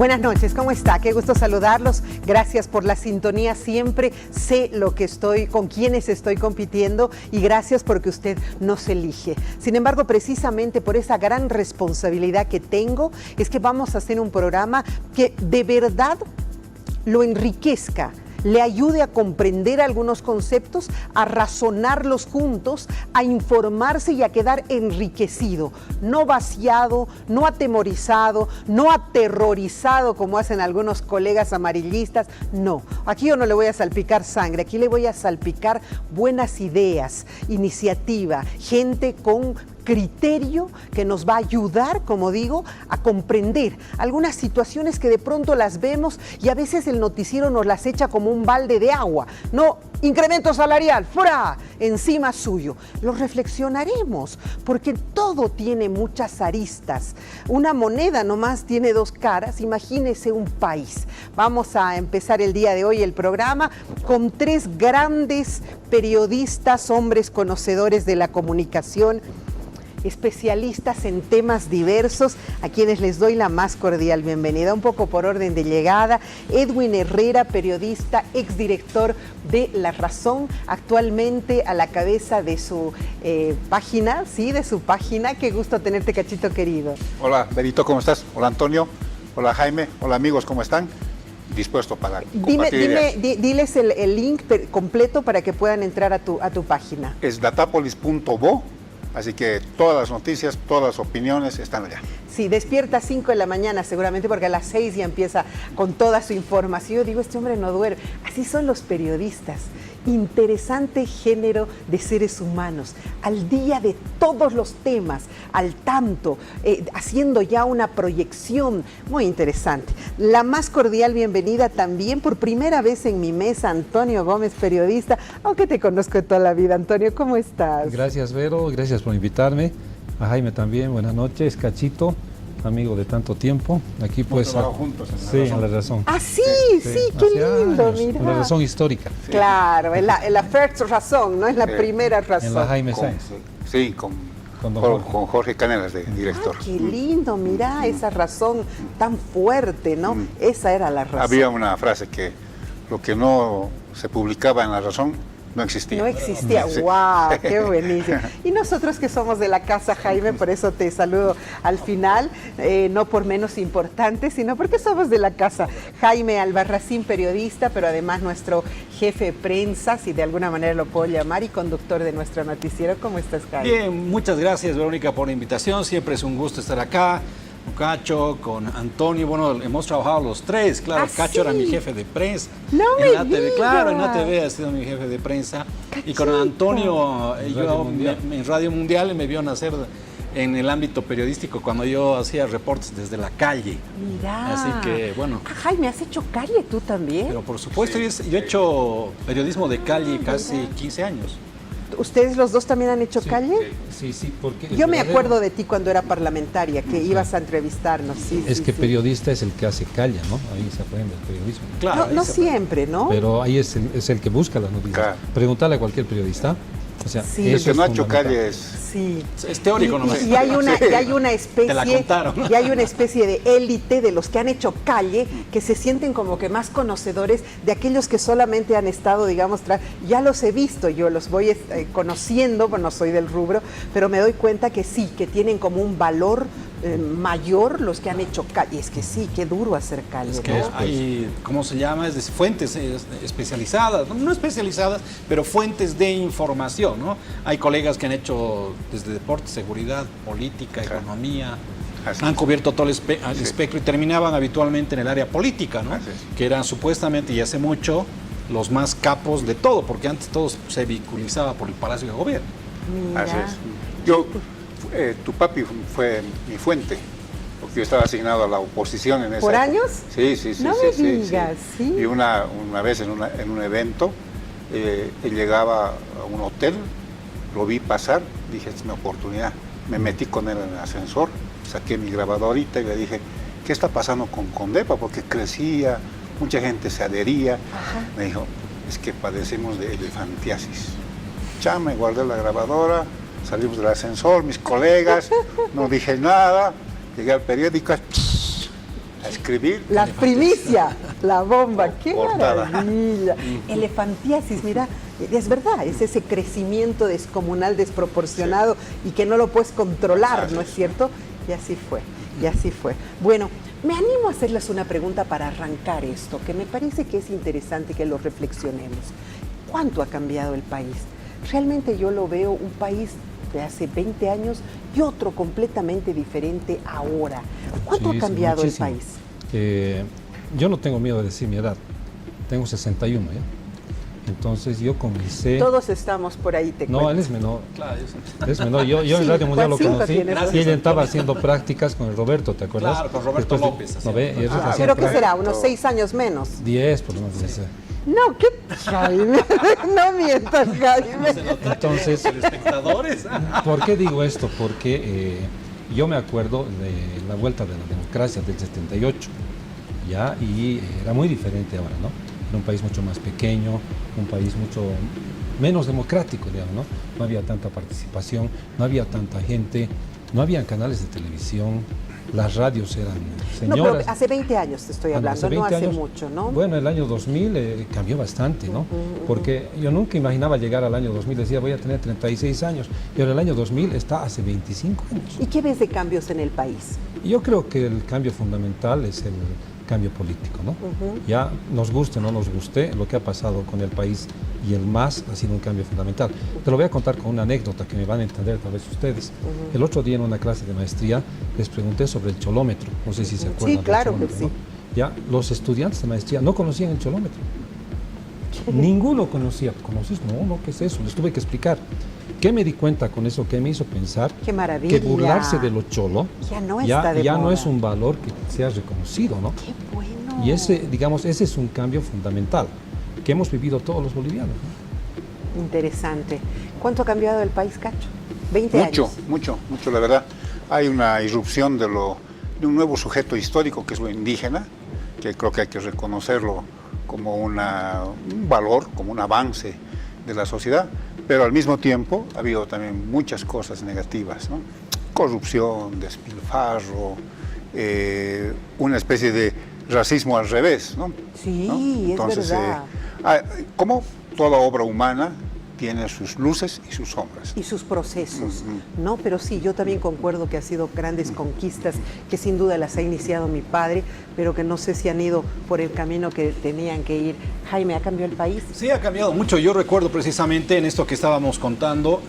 Buenas noches, ¿cómo está? Qué gusto saludarlos. Gracias por la sintonía. Siempre sé con quiénes estoy compitiendo y gracias porque usted nos elige. Sin embargo, precisamente por esa gran responsabilidad que tengo, es que vamos a hacer un programa que de verdad lo enriquezca, le ayude a comprender algunos conceptos, a razonarlos juntos, a informarse y a quedar enriquecido, no vaciado, no atemorizado, no aterrorizado como hacen algunos colegas amarillistas. No, aquí yo no le voy a salpicar sangre, aquí le voy a salpicar buenas ideas, iniciativa, gente con criterio que nos va a ayudar, como digo, a comprender algunas situaciones que de pronto las vemos y a veces el noticiero nos las echa como un balde de agua. No, incremento salarial, ¡fuera! Encima suyo. Lo reflexionaremos, porque todo tiene muchas aristas. Una moneda nomás tiene dos caras, imagínese un país. Vamos a empezar el día de hoy el programa con tres grandes periodistas, hombres conocedores de la comunicación, especialistas en temas diversos, a quienes les doy la más cordial bienvenida. Un poco por orden de llegada, Edwin Herrera, periodista, exdirector de La Razón, actualmente a la cabeza de su página, sí, de su página. Qué gusto tenerte, Cachito querido. Hola, Berito, ¿cómo estás? Hola, Antonio. Hola, Jaime. Hola, amigos, ¿cómo están? Dispuesto para compartir ideas. Diles el link completo para que puedan entrar a tu página. Es datapolis.bo. Así que todas las noticias, todas las opiniones están allá. Sí, despierta a 5 de la mañana seguramente porque a las 6 ya empieza con toda su información. Yo digo, este hombre no duerme. Así son los periodistas. Interesante género de seres humanos, al día de todos los temas, al tanto, haciendo ya una proyección muy interesante. La más cordial bienvenida también por primera vez en mi mesa, Antonio Gómez, periodista, aunque te conozco de toda la vida. Antonio, ¿cómo estás? Gracias, Vero, gracias por invitarme. A Jaime también, buenas noches, Cachito, amigo de tanto tiempo. Aquí pues juntos en La Razón. Ah, sí, qué lindo, años, mira. En La Razón histórica. Sí. Claro, en la first razón, no es la primera razón. En la Jaime Sáenz. Sí, con Jorge Canelas, de director. Qué lindo, mira, esa razón tan fuerte, ¿no? Esa era la razón. Había una frase que lo que no se publicaba en La Razón no existía. No existía, sí. ¡Wow! ¡Qué buenísimo! Y nosotros que somos de la casa, Jaime, por eso te saludo al final, no por menos importante, sino porque somos de la casa. Jaime Albarracín, periodista, pero además nuestro jefe de prensa, si de alguna manera lo puedo llamar, y conductor de nuestro noticiero. ¿Cómo estás, Jaime? Bien, muchas gracias, Verónica, por la invitación. Siempre es un gusto estar acá. Con Cacho, con Antonio, bueno, hemos trabajado los tres, claro, Cacho sí. Era mi jefe de prensa. No en me la TV, digas. claro, en ATV ha sido mi jefe de prensa. Cachito. Y con Antonio, Mundial. en Radio Mundial me vio nacer en el ámbito periodístico cuando yo hacía reportes desde la calle. Mira. Así que, bueno. Jaime, ¿has hecho calle tú también? Pero por supuesto, yo he hecho periodismo de calle casi 15 años. ¿Ustedes los dos también han hecho calle? Sí, porque... Yo me acuerdo de ti cuando era parlamentaria, que ibas a entrevistarnos. Sí, es sí, que sí. periodista es el que hace calle, ¿no? Ahí se aprende el periodismo. Claro, No ahí se- siempre, ¿no? Pero ahí es el que busca las noticias. Claro. Preguntarle a cualquier periodista. O sea, Sí. El eso que es no ha hecho fundamental. calle es... Sí. Es teórico nomás. Y hay una, Sí. y hay una especie, Te la contaron. y hay una especie de élite de los que han hecho calle, que se sienten como que más conocedores de aquellos que solamente han estado, digamos, ya los he visto, yo los voy conociendo, bueno, no soy del rubro, pero me doy cuenta que sí, que tienen como un valor mayor los que han hecho calle. Es que sí, qué duro hacer calle. Es que ¿no? hay, ¿cómo se llama? Es de fuentes especializadas, no especializadas, pero fuentes de información, ¿no? Hay colegas que han hecho desde deporte, seguridad, política, Claro. economía, Así han es. cubierto todo el espectro y terminaban habitualmente en el área política, ¿no? Así es. Que eran supuestamente, y hace mucho, los más capos de todo, porque antes todo se vehiculizaba por el Palacio de Gobierno. Mira. Así es. Yo, tu papi fue mi fuente, porque yo estaba asignado a la oposición en esa ¿Por época. años? Sí. No me digas, sí. Y una vez en un evento, él llegaba a un hotel, lo vi pasar, dije, es mi oportunidad. Me metí con él en el ascensor, saqué mi grabadorita y le dije, ¿qué está pasando con Condepa? Porque crecía, mucha gente se adhería. Ajá. Me dijo, es que padecemos de elefantiasis. Ya me guardé la grabadora, salimos del ascensor, mis colegas, no dije nada, llegué al periódico, a escribir. La primicia, la bomba, qué Portada. maravilla. Elefantiasis, mira, es verdad, es ese crecimiento descomunal, desproporcionado y que no lo puedes controlar, ¿no es cierto? Y así fue, y así fue. Bueno, me animo a hacerles una pregunta para arrancar esto, que me parece que es interesante que lo reflexionemos. ¿Cuánto ha cambiado el país? Realmente yo lo veo un país de hace 20 años y otro completamente diferente ahora. ¿Cuánto ha cambiado el país? Yo no tengo miedo de decir mi edad. Tengo 61, ¿ya? Entonces yo comencé... Todos estamos por ahí, te No, cuento. él es menor. Claro, Es menor. Yo en Radio Mundial lo conocí tienes. y él estaba haciendo prácticas con el Roberto, ¿te acuerdas? Claro, con Roberto López, ¿No ve? Y él hacía ¿Pero qué prácticas. será? ¿Unos 6 años menos? 10, por lo menos. Sí. No, ¿qué? Jaime, no mientas, Jaime. Se nota Entonces- que telespectadores. ¿Por qué digo esto? Porque yo me acuerdo de la vuelta de la democracia del 78, ¿ya? Y era muy diferente ahora, ¿no? Era un país mucho más pequeño, un país mucho menos democrático, digamos, ¿no? No había tanta participación, no había tanta gente, no había canales de televisión, las radios eran No, señoras. pero hace 20 años te estoy hablando, no 20 hace años. mucho, ¿no? Bueno, el año 2000 cambió bastante, ¿no? Porque yo nunca imaginaba llegar al año 2000, decía voy a tener 36 años, y ahora el año 2000 está hace 25 años. ¿Y qué ves de cambios en el país? Yo creo que el cambio fundamental es el cambio político, ¿no? Ya nos guste o no nos guste, lo que ha pasado con el país y el MAS ha sido un cambio fundamental. Te lo voy a contar con una anécdota que me van a entender tal vez ustedes. El otro día en una clase de maestría les pregunté sobre el cholómetro, no sé si se acuerdan. Sí, del claro que cholómetro, sí. ¿no? Ya, los estudiantes de maestría no conocían el cholómetro. Ninguno conocía. ¿Conoces? No, ¿qué es eso? Les tuve que explicar. ¿Qué me di cuenta con eso? ¿Qué me hizo pensar? ¡Qué maravilla! Que burlarse de lo cholo Ya no está de ya no moda. es un valor que sea reconocido, ¿no? ¡Qué bueno! Y ese es un cambio fundamental que hemos vivido todos los bolivianos, ¿no? Interesante. ¿Cuánto ha cambiado el país, Cacho? 20 Mucho, años. mucho, la verdad. Hay una irrupción de un nuevo sujeto histórico que es lo indígena, que creo que hay que reconocerlo como un valor, como un avance de la sociedad, pero al mismo tiempo ha habido también muchas cosas negativas, ¿no? Corrupción, despilfarro, una especie de racismo al revés, ¿no? Sí, ¿no? Entonces, es verdad. como toda obra humana tiene sus luces y sus sombras. Y sus procesos, ¿no? Pero sí, yo también concuerdo que ha sido grandes conquistas, que sin duda las ha iniciado mi padre, pero que no sé si han ido por el camino que tenían que ir. Jaime, ¿ha cambiado el país? Sí, ha cambiado mucho. Yo recuerdo precisamente en esto que estábamos contando,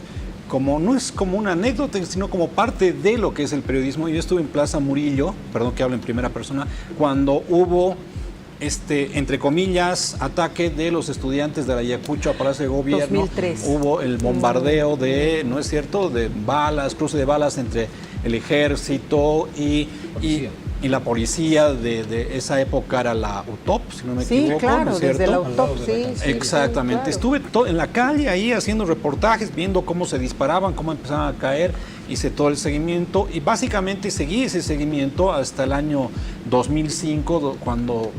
como no es como una anécdota, sino como parte de lo que es el periodismo. Yo estuve en Plaza Murillo, perdón que hablo en primera persona, cuando hubo entre comillas, ataque de los estudiantes de Ayacucho a Palacio de Gobierno. 2003. Hubo el bombardeo de, ¿no es cierto?, de balas, cruce de balas entre el ejército y la policía de esa época era la UTOP, si no me equivoco. Sí, claro, ¿no es cierto? desde la UTOP, sí. Exactamente. Sí, claro. Estuve en la calle ahí haciendo reportajes, viendo cómo se disparaban, cómo empezaban a caer, hice todo el seguimiento y básicamente seguí ese seguimiento hasta el año 2005, cuando...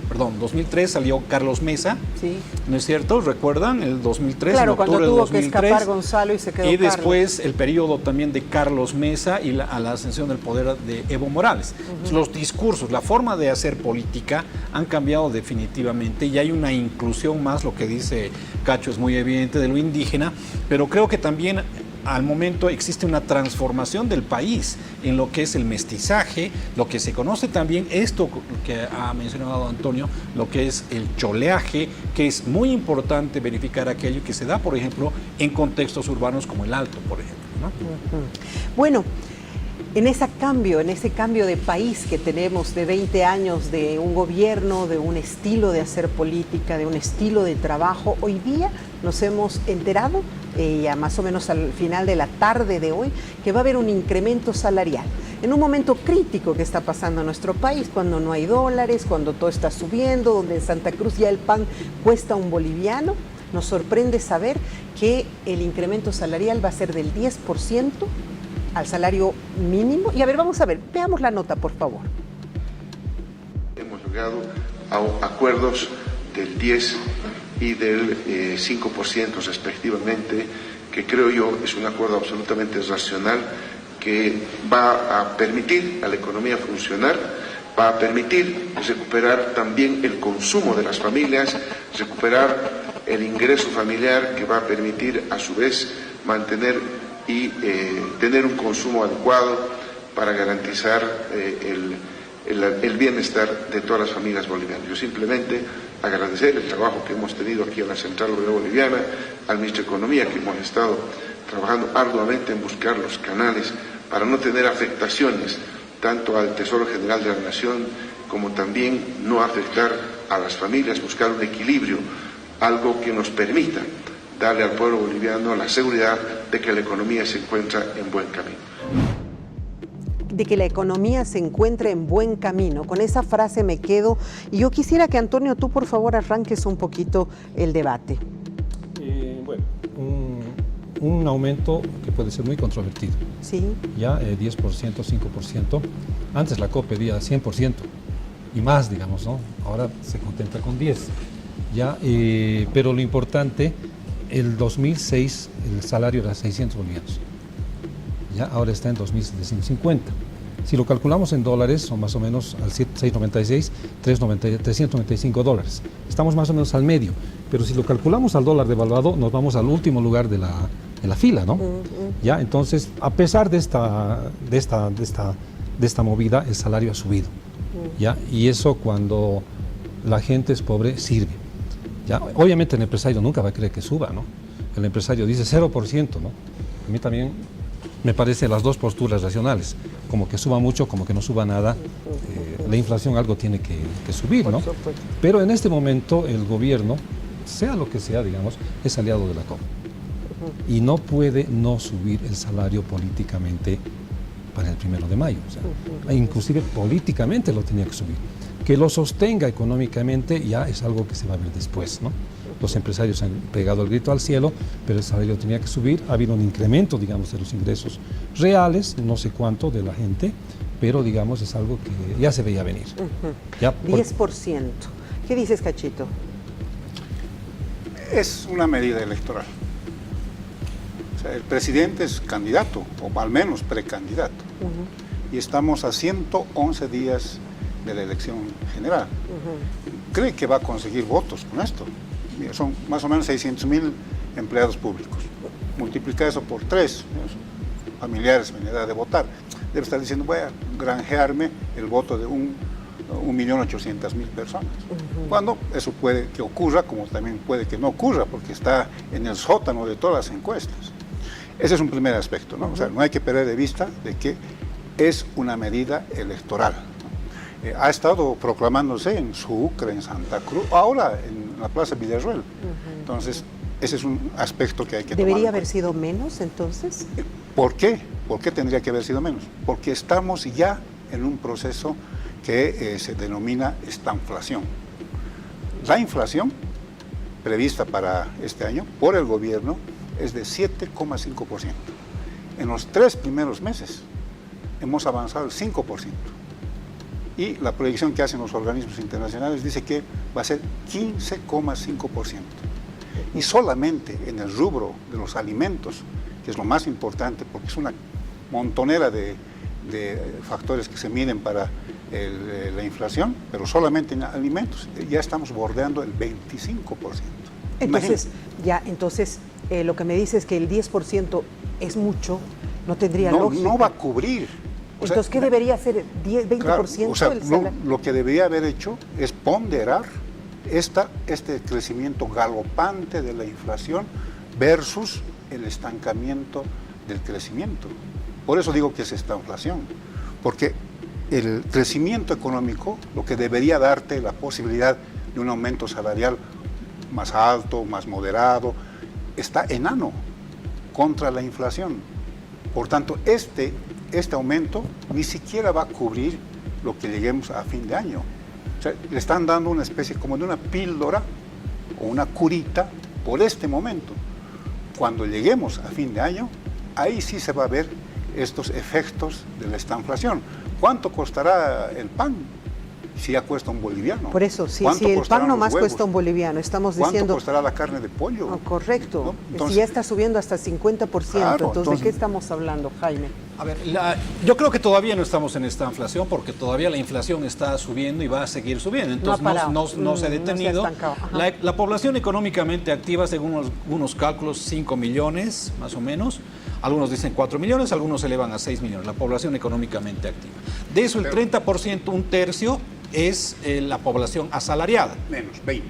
Perdón, 2003 salió Carlos Mesa, Sí. ¿no es cierto? ¿Recuerdan? El 2003, Claro, en cuando octubre del tuvo que 2003. escapar Gonzalo y se quedó Y Carlos. después el periodo también de Carlos Mesa y a la ascensión del poder de Evo Morales. Los discursos, la forma de hacer política han cambiado definitivamente y hay una inclusión más, lo que dice Cacho es muy evidente, de lo indígena, pero creo que también al momento existe una transformación del país en lo que es el mestizaje, lo que se conoce también, esto que ha mencionado Antonio, lo que es el choleaje, que es muy importante verificar aquello que se da, por ejemplo, en contextos urbanos como el Alto, por ejemplo, ¿no? Bueno, en ese cambio de país que tenemos de 20 años, de un gobierno, de un estilo de hacer política, de un estilo de trabajo, hoy día nos hemos enterado, ya más o menos al final de la tarde de hoy, que va a haber un incremento salarial. En un momento crítico que está pasando en nuestro país, cuando no hay dólares, cuando todo está subiendo, donde en Santa Cruz ya el pan cuesta un boliviano, nos sorprende saber que el incremento salarial va a ser del 10%, al salario mínimo. Y a ver, vamos a ver, veamos la nota, por favor. Hemos llegado a acuerdos del 10 y del 5% respectivamente, que creo yo es un acuerdo absolutamente racional que va a permitir a la economía funcionar Va a permitir recuperar también el consumo de las familias, recuperar el ingreso familiar que va a permitir a su vez mantener y tener un consumo adecuado para garantizar el bienestar de todas las familias bolivianas. Yo simplemente agradecer el trabajo que hemos tenido aquí en la Central Obrera Boliviana, al Ministro de Economía, que hemos estado trabajando arduamente en buscar los canales para no tener afectaciones tanto al Tesoro General de la Nación como también no afectar a las familias, buscar un equilibrio, algo que nos permita darle al pueblo boliviano la seguridad de que la economía se encuentra en buen camino. De que la economía se encuentre en buen camino. Con esa frase me quedo y yo quisiera que, Antonio, tú por favor arranques un poquito el debate. Bueno, un aumento que puede ser muy controvertido. Sí. Ya 10%, 5%. Antes la COP pedía 100% y más, digamos, ¿no? Ahora se contenta con 10%. Ya, pero lo importante, el 2006 el salario era 600 bolivianos. Ya, ahora está en 2.750. Si lo calculamos en dólares, son más o menos al 6.96, 395 dólares. Estamos más o menos al medio, pero si lo calculamos al dólar devaluado, nos vamos al último lugar de la fila, ¿no? Ya, entonces, a pesar de esta movida, el salario ha subido. Ya, y eso cuando la gente es pobre sirve. Ya, obviamente el empresario nunca va a querer que suba, ¿no? El empresario dice 0%, ¿no? A mí también me parecen las dos posturas racionales, como que suba mucho, como que no suba nada. La inflación algo tiene que subir, ¿no? Pero en este momento el gobierno, sea lo que sea, digamos, es aliado de la COP. Y no puede no subir el salario políticamente para el 1 de mayo. O sea, inclusive políticamente lo tenía que subir. Que lo sostenga económicamente ya es algo que se va a ver después, ¿no? Los empresarios han pegado el grito al cielo, pero el salario tenía que subir. Ha habido un incremento, digamos, de los ingresos reales, no sé cuánto de la gente, pero, digamos, es algo que ya se veía venir. Ya 10%. ¿Qué dices, Cachito? Es una medida electoral. O sea, el presidente es candidato, o al menos precandidato, y estamos a 111 días de la elección general. ¿Cree que va a conseguir votos con esto? Son más o menos 600.000 empleados públicos. Multiplica eso por 3, familiares en edad de votar. Debe estar diciendo, voy a granjearme el voto de 1.800.000 personas. Cuando eso puede que ocurra, como también puede que no ocurra, porque está en el sótano de todas las encuestas. Ese es un primer aspecto, ¿no? O sea, no hay que perder de vista de que es una medida electoral. Ha estado proclamándose en Sucre, en Santa Cruz, ahora en la Plaza Villarruel. Entonces, ese es un aspecto que hay que tomar. ¿Debería haber sido menos entonces? ¿Por qué? ¿Por qué tendría que haber sido menos? Porque estamos ya en un proceso que se denomina estanflación. La inflación prevista para este año por el gobierno es de 7,5%. En los 3 primeros meses hemos avanzado el 5%. Y la proyección que hacen los organismos internacionales dice que va a ser 15,5%. Y solamente en el rubro de los alimentos, que es lo más importante porque es una montonera de factores que se miden para la inflación, pero solamente en alimentos ya estamos bordeando el 25%. Entonces, lo que me dice es que el 10% es mucho, no tendría lógica. No va a cubrir. Entonces, ¿qué debería hacer? ¿10, 20%? Claro, o sea, lo que debería haber hecho es ponderar este crecimiento galopante de la inflación versus el estancamiento del crecimiento. Por eso digo que es estanflación, porque el crecimiento económico, lo que debería darte la posibilidad de un aumento salarial más alto, más moderado, está enano contra la inflación. Por tanto, este aumento ni siquiera va a cubrir lo que lleguemos a fin de año. O sea, le están dando una especie como de una píldora o una curita por este momento. Cuando lleguemos a fin de año, ahí sí se va a ver estos efectos de la estanflación. ¿Cuánto costará el pan? Si ya cuesta un boliviano. Por eso, sí, ¿Cuánto sí, el costarán pan los nomás huevos? cuesta un boliviano. Estamos ¿Cuánto diciendo... costará la carne de pollo? No, correcto. ¿No? Si Entonces, ya está subiendo hasta 50%, Claro, entonces, ¿de qué estamos hablando, Jaime? A ver, yo creo que todavía no estamos en esta inflación porque todavía la inflación está subiendo y va a seguir subiendo. Entonces No ha parado. no se ha No se ha detenido. estancado. Ajá. La población económicamente activa, según algunos cálculos, 5 millones más o menos. Algunos dicen 4 millones, algunos se elevan a 6 millones. La población económicamente activa. De eso el 30%, un tercio, es la población asalariada. menos, 20.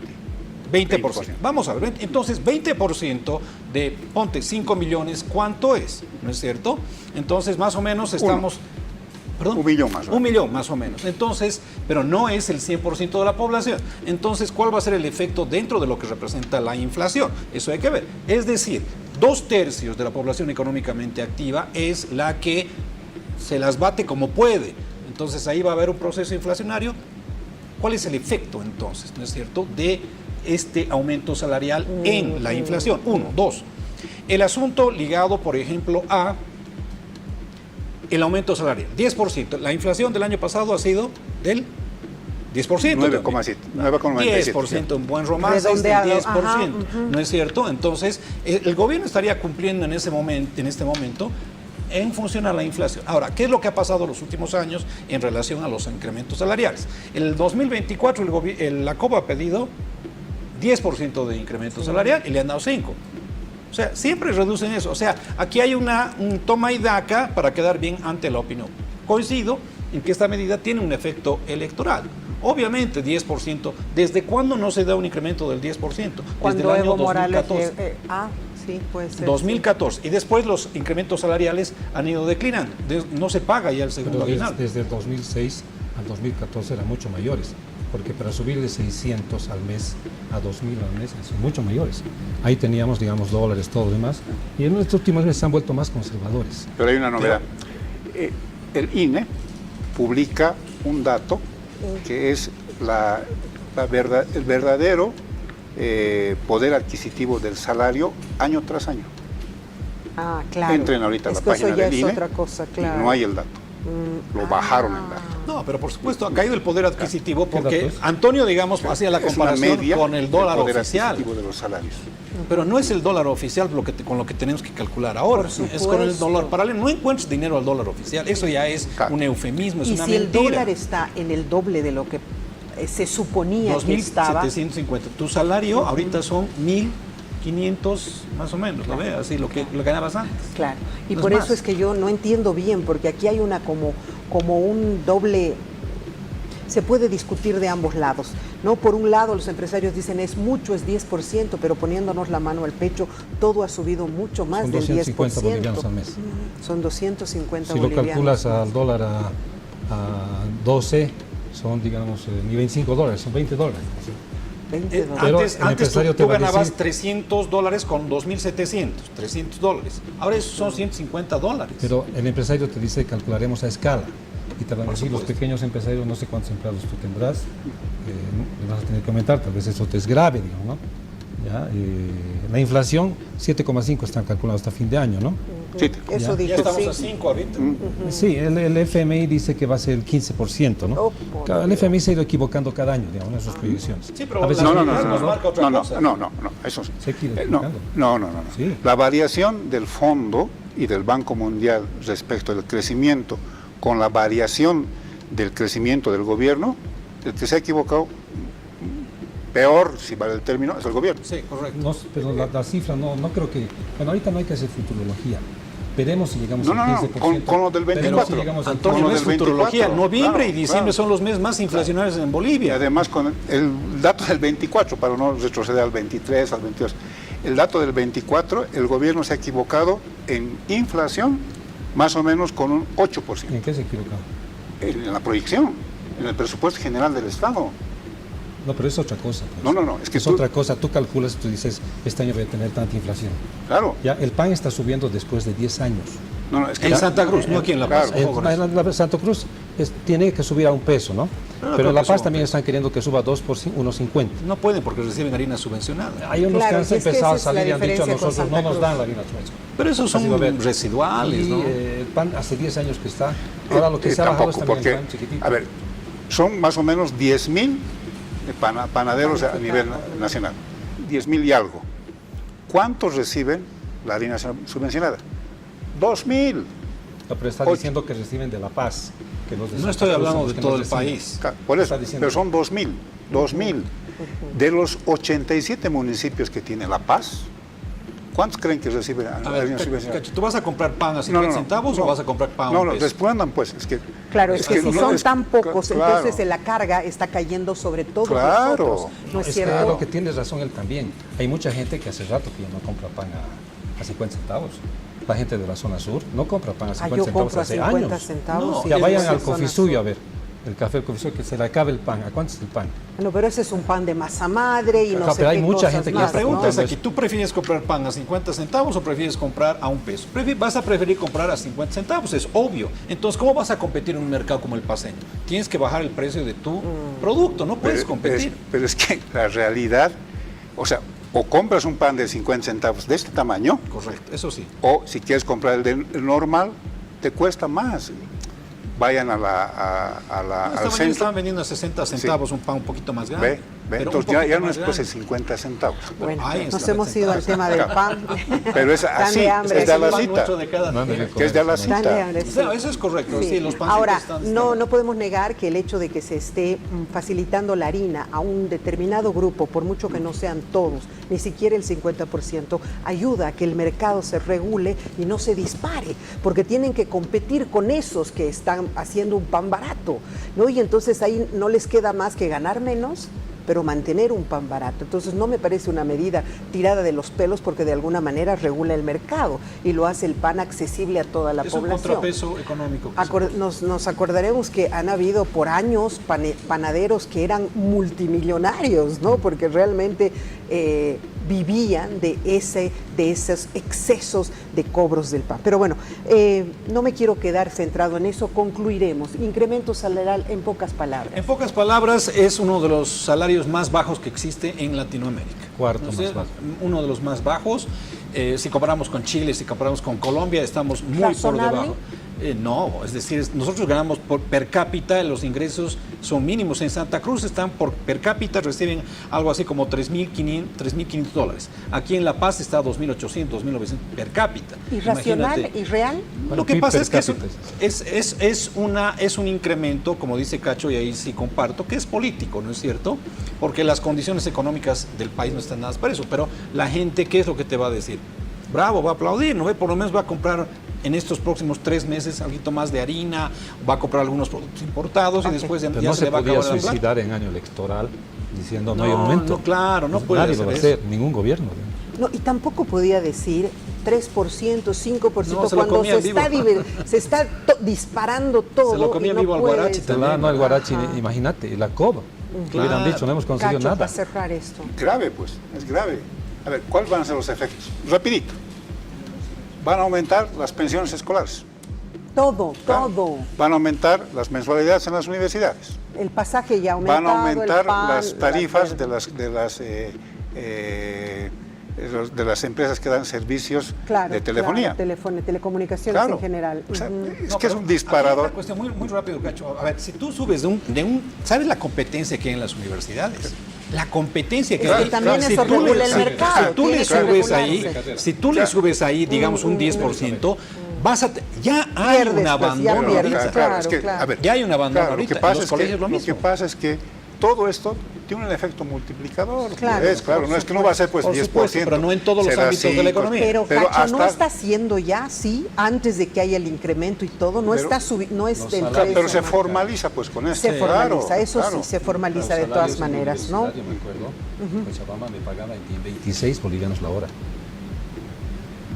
20%. Vamos a ver, entonces 20% de, ponte, 5 millones, ¿cuánto es? ¿No es cierto? Entonces, más o menos estamos... ¿Perdón? 1 millón más o menos. 1 millón más o menos. Entonces, pero no es el 100% de la población. Entonces, ¿cuál va a ser el efecto dentro de lo que representa la inflación? Eso hay que ver. Es decir, 2/3 de la población económicamente activa es la que se las bate como puede. Entonces, ahí va a haber un proceso inflacionario. ¿Cuál es el efecto entonces, no es cierto, de este aumento salarial en la inflación? 1, 2. El asunto ligado, por ejemplo, a el aumento salarial, 10%. La inflación del año pasado ha sido del 10%. 9,7, 9,97. 10%, un buen romance es del Redondeado. 10%, Ajá, ¿no es cierto? Entonces, el gobierno estaría cumpliendo en este momento en función a la inflación. Ahora, ¿qué es lo que ha pasado los últimos años en relación a los incrementos salariales? En el 2024 la COP ha pedido 10% de incremento salarial y le han dado 5%. O sea, siempre reducen eso. O sea, aquí hay un toma y daca para quedar bien ante la opinión. Coincido en que esta medida tiene un efecto electoral. Obviamente, 10%. ¿Desde cuándo no se da un incremento del 10%? Desde Cuando el año Evo Morales... 2014. sí, puede ser. 2014. Y después los incrementos salariales han ido declinando. No se paga ya el segundo Pero aguinaldo. desde el 2006 al 2014 eran mucho mayores, porque para subir de 600 al mes a 2.000 al mes son mucho mayores. Ahí teníamos, digamos, dólares, todo lo demás, y en estos últimos meses se han vuelto más conservadores. Pero hay una novedad. El INE publica un dato que es el verdadero poder adquisitivo del salario año tras año. Ah, claro. Entren ahorita a la página eso ya del es INE otra cosa, y claro. no hay el dato. Lo bajaron el dato. No, pero por supuesto ha caído el poder adquisitivo porque datos? Antonio, digamos, hacía la Es una comparación media con el dólar del poder oficial. adquisitivo de los salarios. Pero no es el dólar oficial con lo que tenemos que calcular ahora. Por Es con el supuesto. dólar paralelo. No encuentres dinero al dólar oficial. Eso ya es Claro. un eufemismo, es Y una si el mentira. dólar está en el doble de lo que se suponía que estaba... 2.750. Tu salario ahorita son 1.500 más o menos, ¿lo ves? Así lo que ganabas antes. Claro, y No por es eso más. es que yo no entiendo bien, porque aquí hay una como un doble, se puede discutir de ambos lados, ¿no? Por un lado los empresarios dicen es mucho, es 10%, pero poniéndonos la mano al pecho, todo ha subido mucho más Son del 250 10%. bolivianos al mes. Son 250 Si lo bolivianos. calculas al dólar a 12, son, digamos, ni 25 dólares, son 20 dólares. 20 dólares. Pero Antes, el antes empresario tú te va a ganabas decir- $300 con 2.700, $300. Ahora esos son $150. Pero el empresario te dice calcularemos a escala y te van a Por decir los supuesto. pequeños empresarios, no sé cuántos empleados tú tendrás, le vas a tener que aumentar, tal vez eso te es grave, digamos, ¿no? ¿Ya? La inflación, 7,5 están calculados hasta fin de año, ¿no? Sí, Eso Ya. dijo, Ya estamos sí. a 5 ahorita. Sí, el FMI dice que va a ser el 15%, ¿no? Oh, por Claro, el FMI se ha ido equivocando cada año, digamos, en sus proyecciones. Sí, pero A veces la No, no, realidad no, nos no, marca otra no, cosa. no, eso sí. Se quiere No, explicando. no. Sí. La variación del fondo y del Banco Mundial respecto del crecimiento con la variación del crecimiento del gobierno, el que se ha equivocado, peor, si vale el término, es el gobierno. Sí, correcto. No, pero la cifra no creo que... Bueno, ahorita no hay que hacer futurología. Veremos si llegamos No, al no, 15%. con lo del Veremos 24. si llegamos al Antonio, Con no lo es del futurología. 24, Noviembre y claro, diciembre claro. son los meses más inflacionarios en Y Bolivia. además con el dato del 24, para no retroceder al 23, al 22, el dato del 24, el gobierno se ha equivocado en inflación más o menos con un 8%. ¿En qué se equivocado? En la proyección, en el presupuesto general del Estado. No, pero es otra cosa. pues. No, es que Es tú- otra cosa. Tú calculas, tú dices, este año voy a tener tanta inflación. Claro, Ya, el pan está subiendo después de 10 años. es que En Santa Cruz, no aquí en La Paz. Claro. Ojo con eso. La Santo Cruz tiene que subir a $1, ¿no? Pero no Pero creo en La que Paz suba también $1. están queriendo que suba 2 por 1.50. No pueden porque reciben harina subvencionada. Hay unos Claro, que han y es que empezado a esa es la salir y han dicho a diferencia con nosotros no Santa nos Cruz. dan la harina subvencionada. Pero esos son Así va a ver. residuales, Y ¿no? el pan hace 10 años que está. Ahora lo que se ha bajado es tampoco, también el porque, pan chiquitito. a ver, Son más o menos 10.000 panaderos a nivel nacional. 10.000 y algo. ¿Cuántos reciben la harina subvencionada? 2.000. No, pero está diciendo que reciben de La Paz. Que los de No Santa estoy Cruz hablando son los de que todo no el reciben. país. Por eso, Está diciendo. pero son 2.000. 2.000. De los 87 municipios que tiene La Paz, ¿cuántos creen que reciben A harina ver, subvencionada? Cacho, ¿tú vas a comprar pan a 50 centavos o vas a comprar pan a No, un no, peso? respondan pues. Es que, Claro, es que si no, son es- tan pocos, claro. entonces la carga está cayendo sobre todos Claro. nosotros. ¿No es Es cierto? claro que tienes razón él también. Hay mucha gente que hace rato que ya no compra pan a 50 centavos. La gente de la zona sur no compra pan a 50 yo centavos compro a hace 50 años. centavos. No, sí, Ya en vayan esa al zona Cofisuyo sur. a ver. El café del Cofisuyo, que se le acabe el pan. ¿A cuánto es el pan? Bueno, pero ese es un pan de masa madre y no Claro, sé pero hay qué mucha cosas gente que ya La más, está pregunta ¿no? es aquí, ¿tú prefieres comprar pan a 50 centavos o prefieres comprar a un peso? Vas a preferir comprar a 50 centavos, es obvio. Entonces, ¿cómo vas a competir en un mercado como el paceño? Tienes que bajar el precio de tu producto, no puedes competir. Pero es que la realidad, o sea, o compras un pan de 50 centavos de este tamaño, Correcto, eso sí. o si quieres comprar el normal, te cuesta más. Vayan al centro. Estaban vendiendo a 60 centavos un pan un poquito más grande. Ve, pero un entonces ya poquito no más es pues de grande. 50 centavos. Bueno, Ay, nos está hemos ido al tema del pan. Pero es Tan así, de hambre. es de Es el pan Alacita, nuestro de cada No, día. no, que es de Tan de Alacita. hambre, sí. Claro, eso es correcto. Sí, los pancitos Ahora, están- no podemos negar que el hecho de que se esté facilitando la harina a un determinado grupo, por mucho que no sean todos, ni siquiera el 50%, ayuda a que el mercado se regule y no se dispare, porque tienen que competir con esos que están haciendo un pan barato, ¿no? Y entonces ahí no les queda más que ganar menos, pero mantener un pan barato. Entonces no me parece una medida tirada de los pelos porque de alguna manera regula el mercado y lo hace el pan accesible a toda la Es un población. contrapeso económico. que se- Nos acordaremos que han habido por años panaderos que eran multimillonarios, ¿no? Porque realmente vivían de esos excesos de cobros del pan. Pero bueno, no me quiero quedar centrado en eso, concluiremos. Incremento salarial en pocas palabras. En pocas palabras, es uno de los salarios más bajos que existe en Latinoamérica. Cuarto ¿No es más cierto? bajo. Uno de los más bajos. Si comparamos con Chile, si comparamos con Colombia, estamos muy ¿Razonable? por debajo. No, es decir, nosotros ganamos por per cápita, los ingresos son mínimos. En Santa Cruz están por per cápita, reciben algo así como $3.500. Aquí en La Paz está 2.800, 2.900 per cápita. ¿Irracional Imagínate. y real? Bueno, Lo que PIB pasa per es que cápita. es un incremento, como dice Cacho, y ahí sí comparto, que es político, ¿no es cierto? Porque las condiciones económicas del país no están nada para eso. Pero la gente, ¿qué es lo que te va a decir? Bravo, va a aplaudir, ¿no ve? Por lo menos va a comprar en estos próximos 3 meses algo más de harina, va a comprar algunos productos importados y después ya, Pero ya no se se le va a podía acabar la plata. suicidar en año electoral diciendo no, No, hay momento. no, claro, no puede Nadie lo va a hacer hacer, ningún gobierno. No, y tampoco podía decir 3%, 5%, No, se lo cuando comía se en vivo. está, se está disparando todo. Se lo comía y no vivo al puedes- Guarachi también. No, el Guarachi, Ajá. imagínate, la COBA. Que hubieran Claro. dicho, no hemos conseguido Cacho, nada. para cerrar esto. Grave, pues, es grave. A ver, ¿cuáles van a ser los efectos? Rapidito. Van a aumentar las pensiones escolares. Todo, Claro. todo. Van a aumentar las mensualidades en las universidades. El pasaje ya ha aumentado. Van a aumentar el pan, las tarifas la- de las empresas que dan servicios Claro, de telefonía. claro, telecomunicaciones Claro. en general. O sea, Ujú. es No, que es pero un aquí disparador. Una cuestión muy rápido, Cacho. A ver, si tú subes ¿sabes la competencia que hay en las universidades? La competencia que Es que hay. también Si eso tú le- regula el si- mercado, Si tú le tiene que subes ahí, regularse. si tú le subes ahí, digamos, un 10%, ya hay Pierdes, un pues, ya abandono pierdes, ahorita. claro. A ver, Ya hay un abandono lo ahorita, que pasa en los es colegios que, lo lo mismo. que pasa es que todo esto tiene un efecto multiplicador. Claro, no es que no va a ser pues por 10%. supuesto, pero no en todos los será ámbitos de la 5, economía. Pero, Cacho, ¿no hasta- está haciendo ya así, antes de que haya el incremento y todo? No Pero- está no es los del salarios- Pero se precio, formaliza pues con esto. Se formaliza, claro, eso claro. sí, se formaliza de Los todas salarios en maneras, ¿no? universidad, yo me acuerdo, Cochabamba me pagaba 26 bolivianos la hora.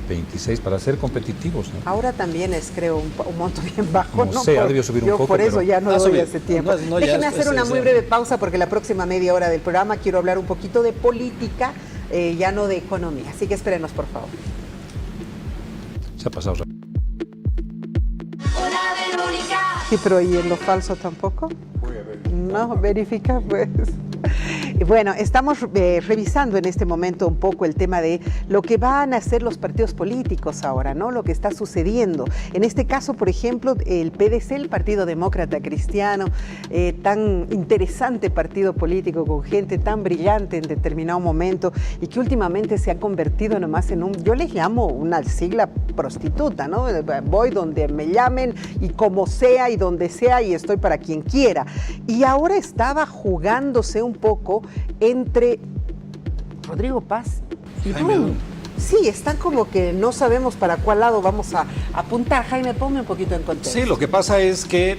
26 para ser competitivos, ¿no? Ahora también es, creo, un monto bien bajo. No sé, ha debido subir un yo poco, por eso pero- ya no Ha doy subido. ese tiempo. No, ya Déjeme es- hacer una es- muy es- breve pausa porque la próxima media hora del programa quiero hablar un poquito de política, ya no de economía. Así que espérenos, por favor. Se ha pasado rápido. Sí, pero ¿y en lo falso tampoco? No, verifica pues. Bueno, estamos revisando en este momento un poco el tema de lo que van a hacer los partidos políticos ahora, ¿no? Lo que está sucediendo. En este caso, por ejemplo, el PDC, el Partido Demócrata Cristiano, tan interesante partido político con gente tan brillante en determinado momento y que últimamente se ha convertido nomás en yo les llamo una sigla prostituta, ¿no? Voy donde me llamen y como sea y donde sea y estoy para quien quiera. Y ahora estaba jugándose un poco entre Rodrigo Paz y Dunn. Sí, están como que no sabemos para cuál lado vamos a apuntar. Jaime, ponme un poquito en contexto. Sí, lo que pasa es que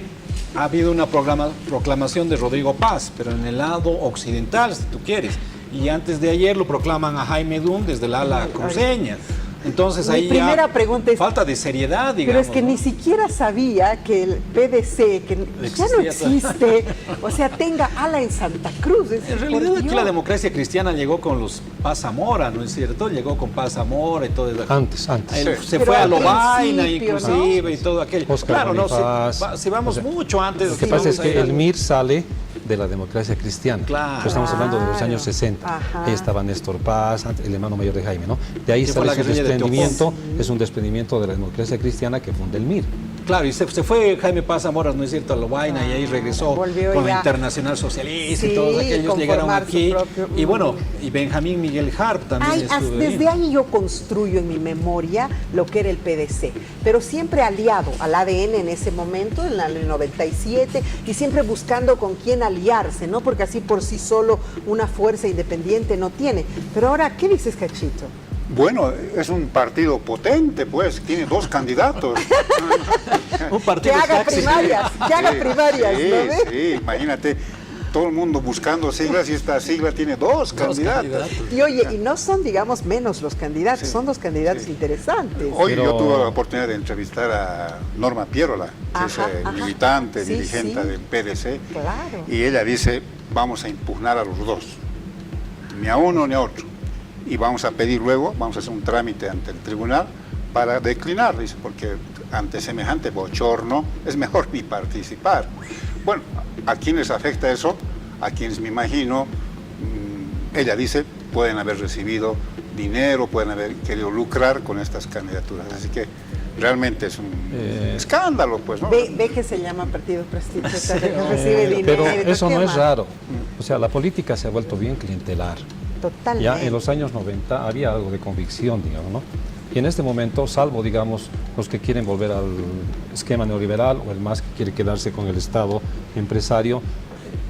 ha habido una proclamación de Rodrigo Paz, pero en el lado occidental, si tú quieres. Y antes de ayer lo proclaman a Jaime Dunn desde el ala cruceña. Entonces Mi ahí primera pregunta es, falta de seriedad, digamos. pero es que ¿no? ni siquiera sabía que el PDC, que ya no existe, o sea, tenga ala en Santa Cruz. En realidad aquí la democracia cristiana llegó con los Paz Zamora, ¿no es cierto? Llegó con Paz Zamora y todo eso. Antes. Se Pero fue a al Lobaina principio, inclusive, ¿no? y todo aquello. Oscar claro, Bonifaz, no, si vamos mucho antes. Lo que pasa es que el MIR sale de la democracia cristiana. Claro. Pues estamos hablando de los años 60. Ajá. Ahí estaba Néstor Paz, el hermano mayor de Jaime, ¿no? De ahí Que sale fue la su guerrilla de desprendimiento, es un desprendimiento de la democracia cristiana que funda el MIR. Claro, y se fue Jaime Paz Zamora, ¿no es cierto?, a Lobaina, y ahí regresó volvió con ya. la Internacional Socialista Sí, y todos aquellos llegaron conformar su aquí. propio- Y bueno, y Benjamín Miguel Harp también estuvo desde ahí yo construyo en mi memoria lo que era el PDC, pero siempre aliado al ADN en ese momento, en el 97, y siempre buscando con quién aliarse, ¿no? Porque así por sí solo una fuerza independiente no tiene. Pero ahora, ¿qué dices, Cachito? Bueno, es un partido potente, pues, tiene 2 candidatos. Un Que partido haga taxi. primarias, que haga primarias, sí, ¿no ves? sí, imagínate, todo el mundo buscando siglas y esta sigla tiene 2 candidatos. Y oye, y no son, digamos, menos los candidatos, Sí, son dos candidatos sí. interesantes. Hoy Pero- yo tuve la oportunidad de entrevistar a Norma Pierola, que Ajá, es ajá. militante, Sí, dirigente sí. del PDC, Claro. y ella dice, vamos a impugnar a los 2, ni a uno ni a otro, y vamos a pedir luego, vamos a hacer un trámite ante el tribunal para declinar, dice, porque ante semejante bochorno es mejor ni participar. Bueno, ¿a quiénes afecta eso? A quienes me imagino, ella dice, pueden haber recibido dinero, pueden haber querido lucrar con estas candidaturas. Así que realmente es un escándalo, pues, ¿no? Ve que se llama partido prostituta, que recibe dinero. Pero y eso ¿qué no es más? raro. O sea, la política se ha vuelto bien clientelar. Totalmente. Ya en los años 90 había algo de convicción, digamos, ¿no? Y en este momento, salvo, digamos, los que quieren volver al esquema neoliberal o el MAS que quiere quedarse con el Estado empresario,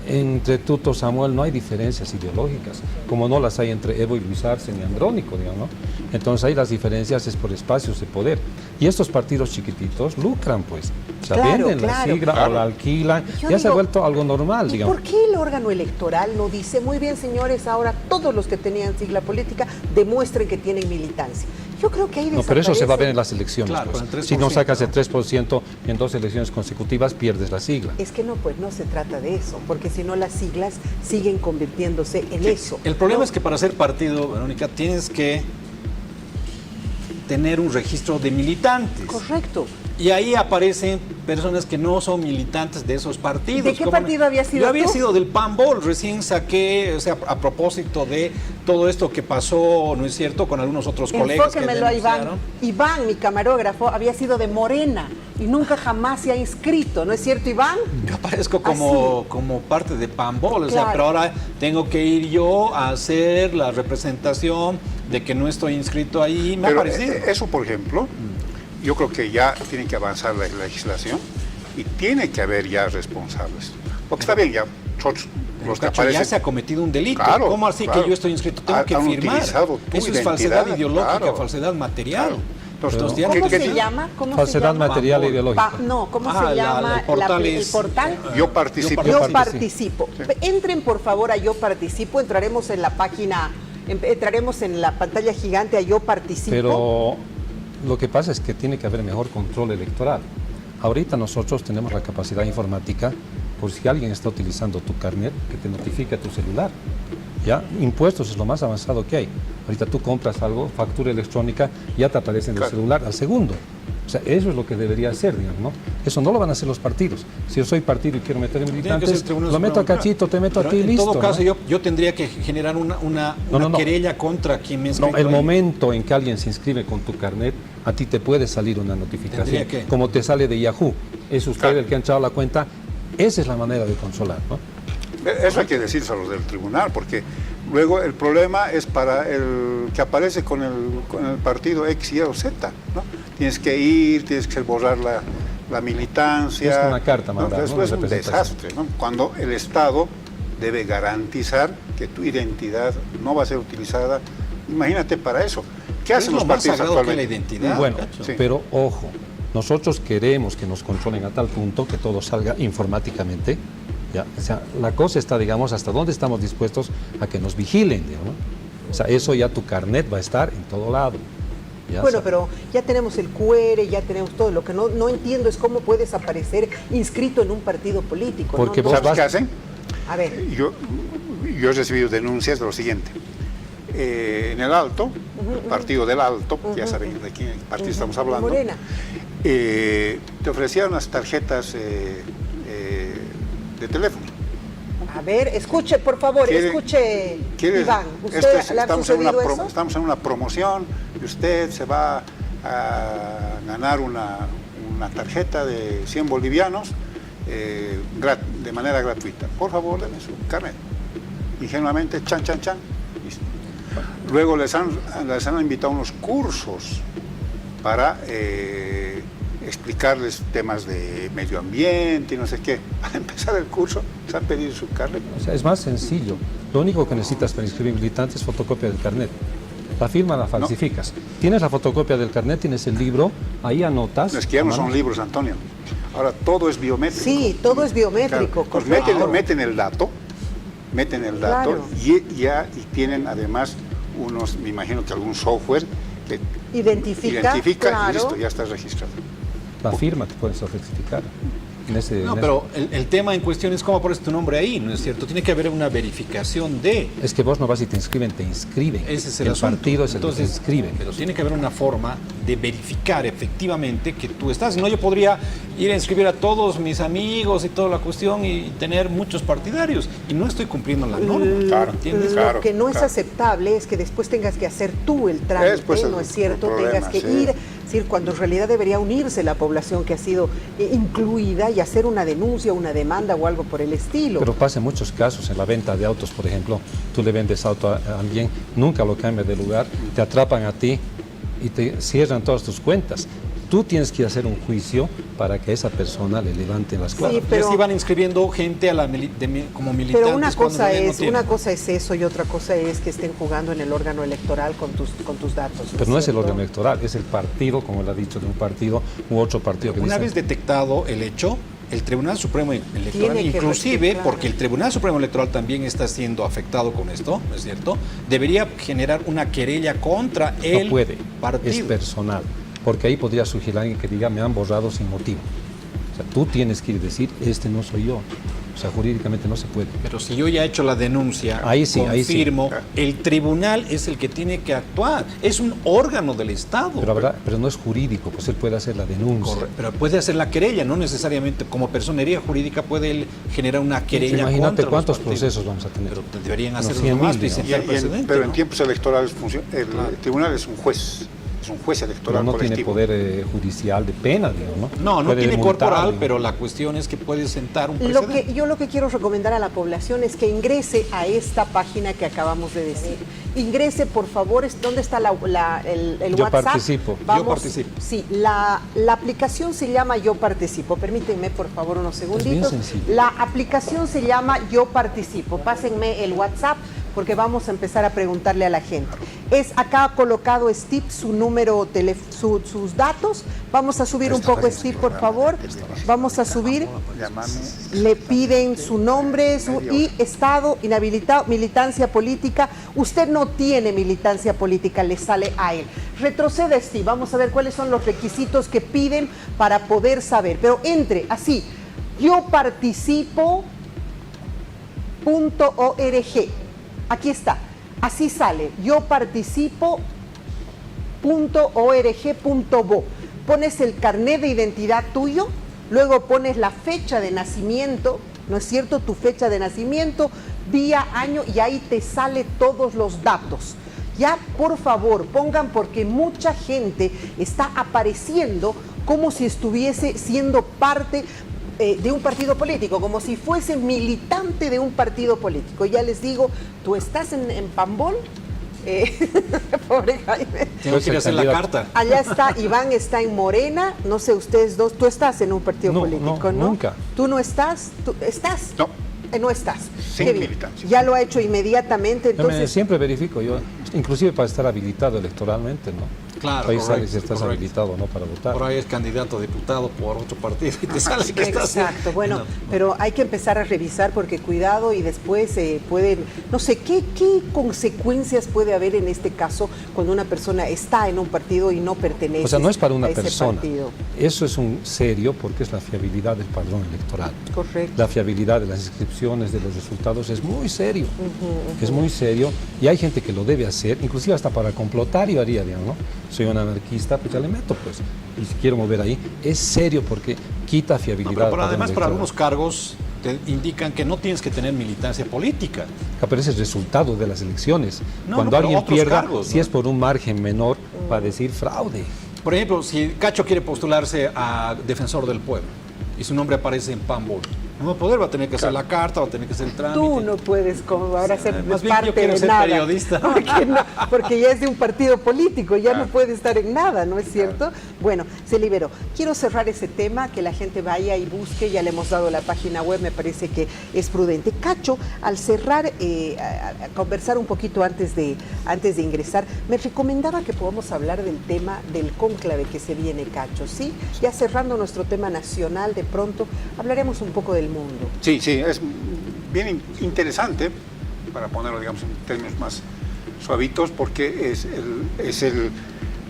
entre Tuto Samuel no hay diferencias ideológicas, como no las hay entre Evo y Luis Arce ni Andrónico, digamos, ¿no? Entonces ahí las diferencias es por espacios de poder. Y estos partidos chiquititos lucran, pues. O sea, Claro, venden la claro. sigla o la alquilan. Yo Ya se ha digo, vuelto algo normal, ¿y digamos. por qué el órgano electoral no dice, muy bien, señores, ahora todos los que tenían sigla política demuestren que tienen militancia? Yo creo que ahí No, pero eso se va a ver en desaparece. las elecciones. Claro, pues. con el 3%, Si no sacas el ¿no? 3% en 2 elecciones consecutivas, pierdes la sigla. Es que no, pues no se trata de eso, porque si no las siglas siguen convirtiéndose en eso. El problema ¿no? es que para ser partido, Verónica, tienes que tener un registro de militantes. Correcto. Y ahí aparecen personas que no son militantes de esos partidos. ¿De qué ¿Cómo partido había sido Yo había tú? sido del PANBOL, recién saqué, o sea, a propósito de todo esto que pasó, ¿no es cierto?, con algunos otros colegas que Enfóquemelo a Iván. denunciaron. Iván, mi camarógrafo, había sido de Morena y nunca jamás se ha inscrito, ¿no es cierto, Iván? Yo aparezco como parte de PANBOL, o sea, Claro. pero ahora tengo que ir yo a hacer la representación de que no estoy inscrito ahí. Me ha Pero parecido. eso, por ejemplo, yo creo que ya tiene que avanzar la legislación y tiene que haber ya responsables. Porque está bien, ya nosotros, los que Cacho, aparecen... ya se ha cometido un delito. Claro, ¿Cómo así claro. que yo estoy inscrito? Tengo que Han firmar. utilizado tu Eso es falsedad identidad, ideológica, claro. falsedad material. Claro. Entonces, Entonces, ya ¿Cómo que- se llama? ¿Cómo Falsedad se llama? material e Pambol. ideológica. No, ¿cómo Ah, se llama el portal el es- portal? Yo participo. Yo participo. participo. Entren por favor a Yo Participo, entraremos en la página, entraremos en la pantalla gigante a Yo Participo. Pero lo que pasa es que tiene que haber mejor control electoral. Ahorita nosotros tenemos la capacidad informática, por si alguien está utilizando tu carnet, que te notifique a tu celular. ¿Ya? Impuestos es lo más avanzado que hay. Ahorita tú compras algo, factura electrónica, ya te aparece en el Claro. celular al segundo. O sea, eso es lo que debería hacer, digamos, ¿no? Eso no lo van a hacer los partidos. Si yo soy partido y quiero meter militantes, lo meto a Cachito, te meto a ti y listo. En todo caso, ¿no? yo tendría que generar una querella contra quien me inscribe. No, el momento en que alguien se inscribe con tu carnet, a ti te puede salir una notificación, como te sale de Yahoo. Es usted el que ha echado la cuenta. Esa es la manera de consolar, ¿no? Eso hay que decirse a los del tribunal, porque luego el problema es para el que aparece con el partido X, Y o Z, ¿no? Tienes que ir, tienes que borrar la militancia. Es una carta mandada, ¿no? Después es un desastre, ¿no? Cuando el Estado debe garantizar que tu identidad no va a ser utilizada. Imagínate para eso. ¿Qué hacen los partidos actualmente? La identidad. Bueno, sí. Pero ojo, nosotros queremos que nos controlen a tal punto que todo salga informáticamente. ¿Ya? O sea, la cosa está, digamos, hasta dónde estamos dispuestos a que nos vigilen, digamos, ¿no? O sea, eso ya tu carnet va a estar en todo lado. ¿Ya? Bueno, pero ya tenemos el QR, ya tenemos todo. Lo que no entiendo es cómo puedes aparecer inscrito en un partido político. Porque ¿no? ¿Sabes qué hacen? A ver. Yo he recibido denuncias de lo siguiente. En el Alto, partido del Alto, ya saben de qué partido estamos hablando. Morena. Te ofrecían unas tarjetas de teléfono. A ver, escuche, por favor, escuche, Iván. ¿Usted le ha sucedido eso? Estamos en una promoción y usted se va a ganar una tarjeta de 100 bolivianos de manera gratuita. Por favor, denme su carnet. Ingenuamente, chan. Listo. Luego les han invitado a unos cursos para explicarles temas de medio ambiente y no sé qué. Al empezar el curso, se han pedido su carnet. O sea, es más sencillo. Lo único que necesitas para inscribir militantes es fotocopia del carnet. La firma la falsificas. Tienes la fotocopia del carnet, tienes el libro, ahí anotas. Es que ya no son libros, Antonio. Ahora todo es biométrico. Sí, todo es biométrico. Claro, pues meten el dato, claro. y tienen además unos, me imagino que algún software que identifica claro. Y listo, ya está registrado. La firma te puedes falsificar. Pero el tema en cuestión es cómo pones tu nombre ahí, ¿no es cierto? Tiene que haber una verificación de... Es que vos no vas y te inscriben, te inscriben. Ese es el asunto. Partido es el que te inscriben. Pero tiene que haber una forma de verificar efectivamente que tú estás. Si no, yo podría ir a inscribir a todos mis amigos y toda la cuestión y tener muchos partidarios. Y no estoy cumpliendo la norma. Claro, lo que no es aceptable es que después tengas que hacer tú el trámite, ¿no es cierto? Tengas que ir, es decir, cuando en realidad debería unirse la población que ha sido incluida y hacer una denuncia, una demanda o algo por el estilo. Pero pasa en muchos casos, en la venta de autos, por ejemplo, tú le vendes auto a alguien, nunca lo cambias de lugar, te atrapan a ti y te cierran todas tus cuentas. Tú tienes que hacer un juicio para que esa persona le levante las cosas. Sí, pero ya se van inscribiendo gente como militantes. Pero una cosa es eso y otra cosa es que estén jugando en el órgano electoral con tus datos. Pero no es el órgano electoral, es el partido, como él ha dicho, de un partido u otro partido. Una vez detectado el hecho, el Tribunal Supremo Electoral, inclusive porque el Tribunal Supremo Electoral también está siendo afectado con esto, ¿no es cierto? Debería generar una querella contra el partido. Es personal, porque ahí podría surgir alguien que diga, me han borrado sin motivo. O sea, tú tienes que ir a decir, este no soy yo. O sea, jurídicamente no se puede. Pero si yo ya he hecho la denuncia, confirmo, el tribunal es el que tiene que actuar. Es un órgano del Estado. Pero no es jurídico, pues él puede hacer la denuncia. Pero puede hacer la querella, no necesariamente como personería jurídica puede él generar una querella. Imagínate cuántos procesos vamos a tener. Pero deberían hacerlo más y sentar precedente. Pero en tiempos electorales el tribunal es un juez. Es un juez electoral pero no colectivo. Tiene poder judicial de pena, digamos, ¿no? No tiene corporal, pero la cuestión es que puede sentar un precedente. Yo lo que quiero recomendar a la población es que ingrese a esta página que acabamos de decir. Ingrese, por favor, ¿dónde está el Yo WhatsApp? Participo. Yo participo. Sí, la aplicación se llama Yo Participo. Permítanme, por favor, unos segunditos. Es bien sencillo. La aplicación se llama Yo Participo. Pásenme el WhatsApp, porque vamos a empezar a preguntarle a la gente. Es acá colocado Steve, su número, sus datos. Vamos a subir un poco, Steve, por favor. Vamos a subir. Le piden su nombre y estado inhabilitado, militancia política. Usted no tiene militancia política, le sale a él. Retrocede, Steve. Vamos a ver cuáles son los requisitos que piden para poder saber. Pero entre así, yoparticipo.org. Aquí está, así sale, yoparticipo.org.bo. pones el carnet de identidad tuyo, luego pones la fecha de nacimiento, ¿no es cierto? Tu fecha de nacimiento, día, año, y ahí te sale todos los datos. Ya, por favor, pongan, porque mucha gente está apareciendo como si estuviese siendo parte de un partido político, como si fuese militante de un partido político. Ya les digo, tú estás en Pambol, pobre Jaime. Tengo que ir a hacer la carta. Allá está, Iván está en Morena, no sé, ustedes dos, tú estás en un partido político, ¿no? Nunca. ¿Tú no estás? ¿Tú estás? No. No estás. Sin Qué bien. militancia. Ya lo ha hecho inmediatamente, entonces... Siempre verifico yo, inclusive para estar habilitado electoralmente, ¿no? Claro, Ahí correcto, sale si estás correcto. habilitado o no para votar. Por ahí es candidato a diputado por otro partido y te sale que estás... Exacto, bueno, No. pero hay que empezar a revisar porque cuidado y después pueden, no sé, ¿qué consecuencias puede haber en este caso cuando una persona está en un partido y no pertenece? O sea, no es para una a ese persona. partido? Eso es un serio porque es la fiabilidad del padrón electoral. Correcto. La fiabilidad de las inscripciones, de los resultados, es muy serio. Es muy serio y hay gente que lo debe hacer, inclusive hasta para complotar yo haría, digamos, ¿no? Soy un anarquista, pues ya le meto, pues. Y si quiero mover ahí, es serio porque quita fiabilidad. No, pero al padrón además para electoral. algunos cargos te indican que no tienes que tener militancia política. Pero ese es el resultado de las elecciones. No, Cuando no, pero alguien otros pierda, cargos, si ¿no? es por un margen menor, va a decir fraude. Por ejemplo, si Cacho quiere postularse a defensor del pueblo y su nombre aparece en Pambol, no va a poder, va a tener que hacer la carta, va a tener que hacer el trámite. Tú no puedes como ahora ser Más bien parte yo quiero de ser nada. periodista. Porque ya es de un partido político, ya no puede estar en nada, ¿no es cierto? Bueno, se liberó. Quiero cerrar ese tema, que la gente vaya y busque, ya le hemos dado la página web, me parece que es prudente. Cacho, al cerrar, a conversar un poquito antes de ingresar, me recomendaba que podamos hablar del tema del cónclave que se viene, Cacho, ¿sí? Ya cerrando nuestro tema nacional, de pronto hablaremos un poco del mundo. Sí, es bien interesante, para ponerlo, digamos, en términos más suavitos, porque es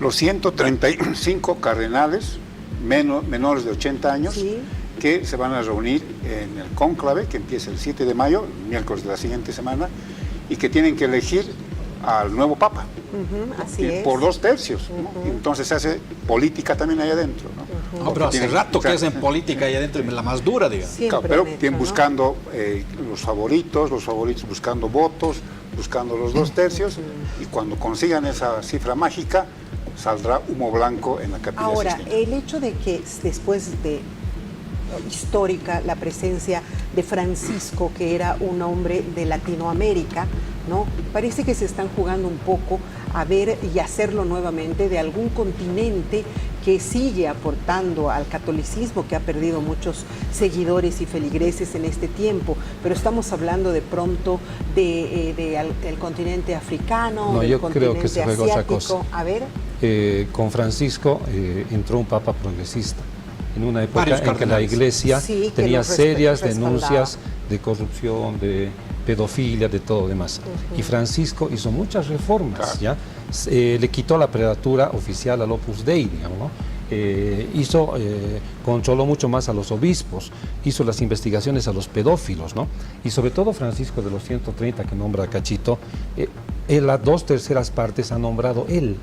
los 135 cardenales menores de 80 años, Sí. que se van a reunir en el cónclave, que empieza el 7 de mayo, miércoles de la siguiente semana, y que tienen que elegir al nuevo Papa. Así es. Por 2/3, ¿no? Entonces se hace política también ahí adentro, ¿no? No, pero hace Tienen- rato que o sea, hacen política ahí adentro, y la más dura, digamos. Siempre pero han hecho, tienen ¿no? buscando los favoritos buscando votos, buscando los 2/3, y cuando consigan esa cifra mágica, saldrá humo blanco en la Capilla Ahora, Sixtina. el hecho de que después de histórica la presencia de Francisco, que era un hombre de Latinoamérica, ¿no? Parece que se están jugando un poco a ver y hacerlo nuevamente de algún continente que sigue aportando al catolicismo, que ha perdido muchos seguidores y feligreses en este tiempo, pero estamos hablando de pronto del continente africano, No, del yo creo continente que se juega otra asiático. cosa. A ver, Con Francisco entró un papa progresista, en una época Varios en que la cardenales. iglesia Sí, que tenía los serias respaldaba. denuncias de corrupción, de pedofilia, de todo demás. Y Francisco hizo muchas reformas, Claro. ¿ya? Le quitó la prelatura oficial al Opus Dei, digamos, ¿no? Controló mucho más a los obispos, hizo las investigaciones a los pedófilos, ¿no? Y sobre todo Francisco, de los 130 que nombra Cachito, las 2/3 partes ha nombrado él.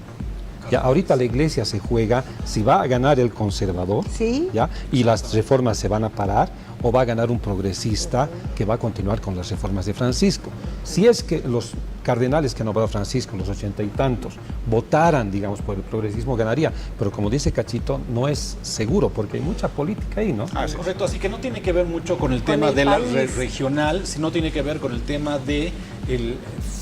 Ya, ahorita la iglesia se juega si va a ganar el conservador, Sí. ¿ya? Y las reformas se van a parar, o va a ganar un progresista que va a continuar con las reformas de Francisco. Si es que los cardenales que ha nombrado Francisco, los 80 y tantos, votaran, digamos, por el progresismo, ganaría. Pero como dice Cachito, no es seguro, porque hay mucha política ahí, ¿no? Sí. Correcto, así que no tiene que ver mucho con el Con tema el de la país. regional, sino tiene que ver con el tema de el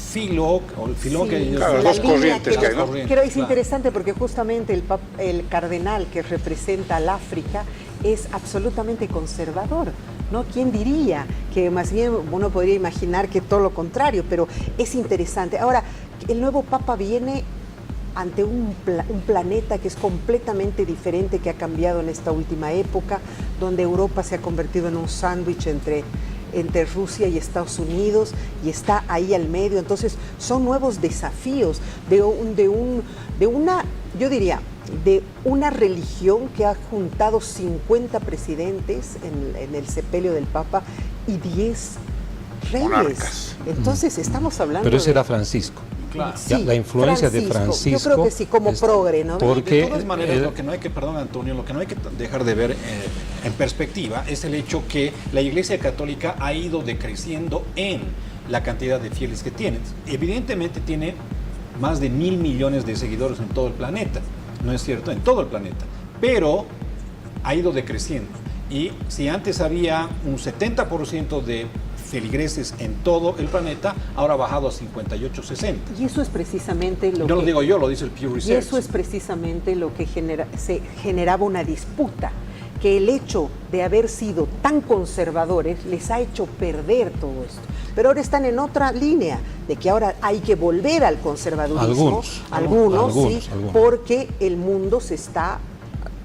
filo, o el filón sí, que ellos... Claro, la las dos línea corrientes que hay, ¿no? Pero es Claro. interesante porque justamente el cardenal que representa al África es absolutamente conservador, ¿no? ¿Quién diría? Que más bien uno podría imaginar que todo lo contrario, pero es interesante. Ahora, el nuevo Papa viene ante un planeta que es completamente diferente, que ha cambiado en esta última época, donde Europa se ha convertido en un sándwich entre Rusia y Estados Unidos, y está ahí al medio. Entonces son nuevos desafíos de una, yo diría, de una religión que ha juntado 50 presidentes en el sepelio del Papa y 10 reyes. Monarcas. Entonces estamos hablando Pero ese de- era Francisco. Claro. Sí, Ya, la influencia de Yo Francisco creo que sí, como es- progre, ¿no? porque- De todas maneras, lo que no hay que, perdón Antonio, lo que no hay que dejar de ver en perspectiva es el hecho que la Iglesia Católica ha ido decreciendo en la cantidad de fieles que tiene. Evidentemente tiene más de 1.000 millones de seguidores en todo el planeta, ¿no es cierto? En todo el planeta, pero ha ido decreciendo. Y si antes había un 70% de feligreses en todo el planeta, ahora ha bajado a 58-60. Y eso es precisamente lo No que... lo digo yo, lo dice el Pew Y Research. eso es precisamente lo que se generaba una disputa, que el hecho de haber sido tan conservadores les ha hecho perder todo esto. Pero ahora están en otra línea, de que ahora hay que volver al conservadurismo. Algunos, sí, algunos. porque el mundo se está...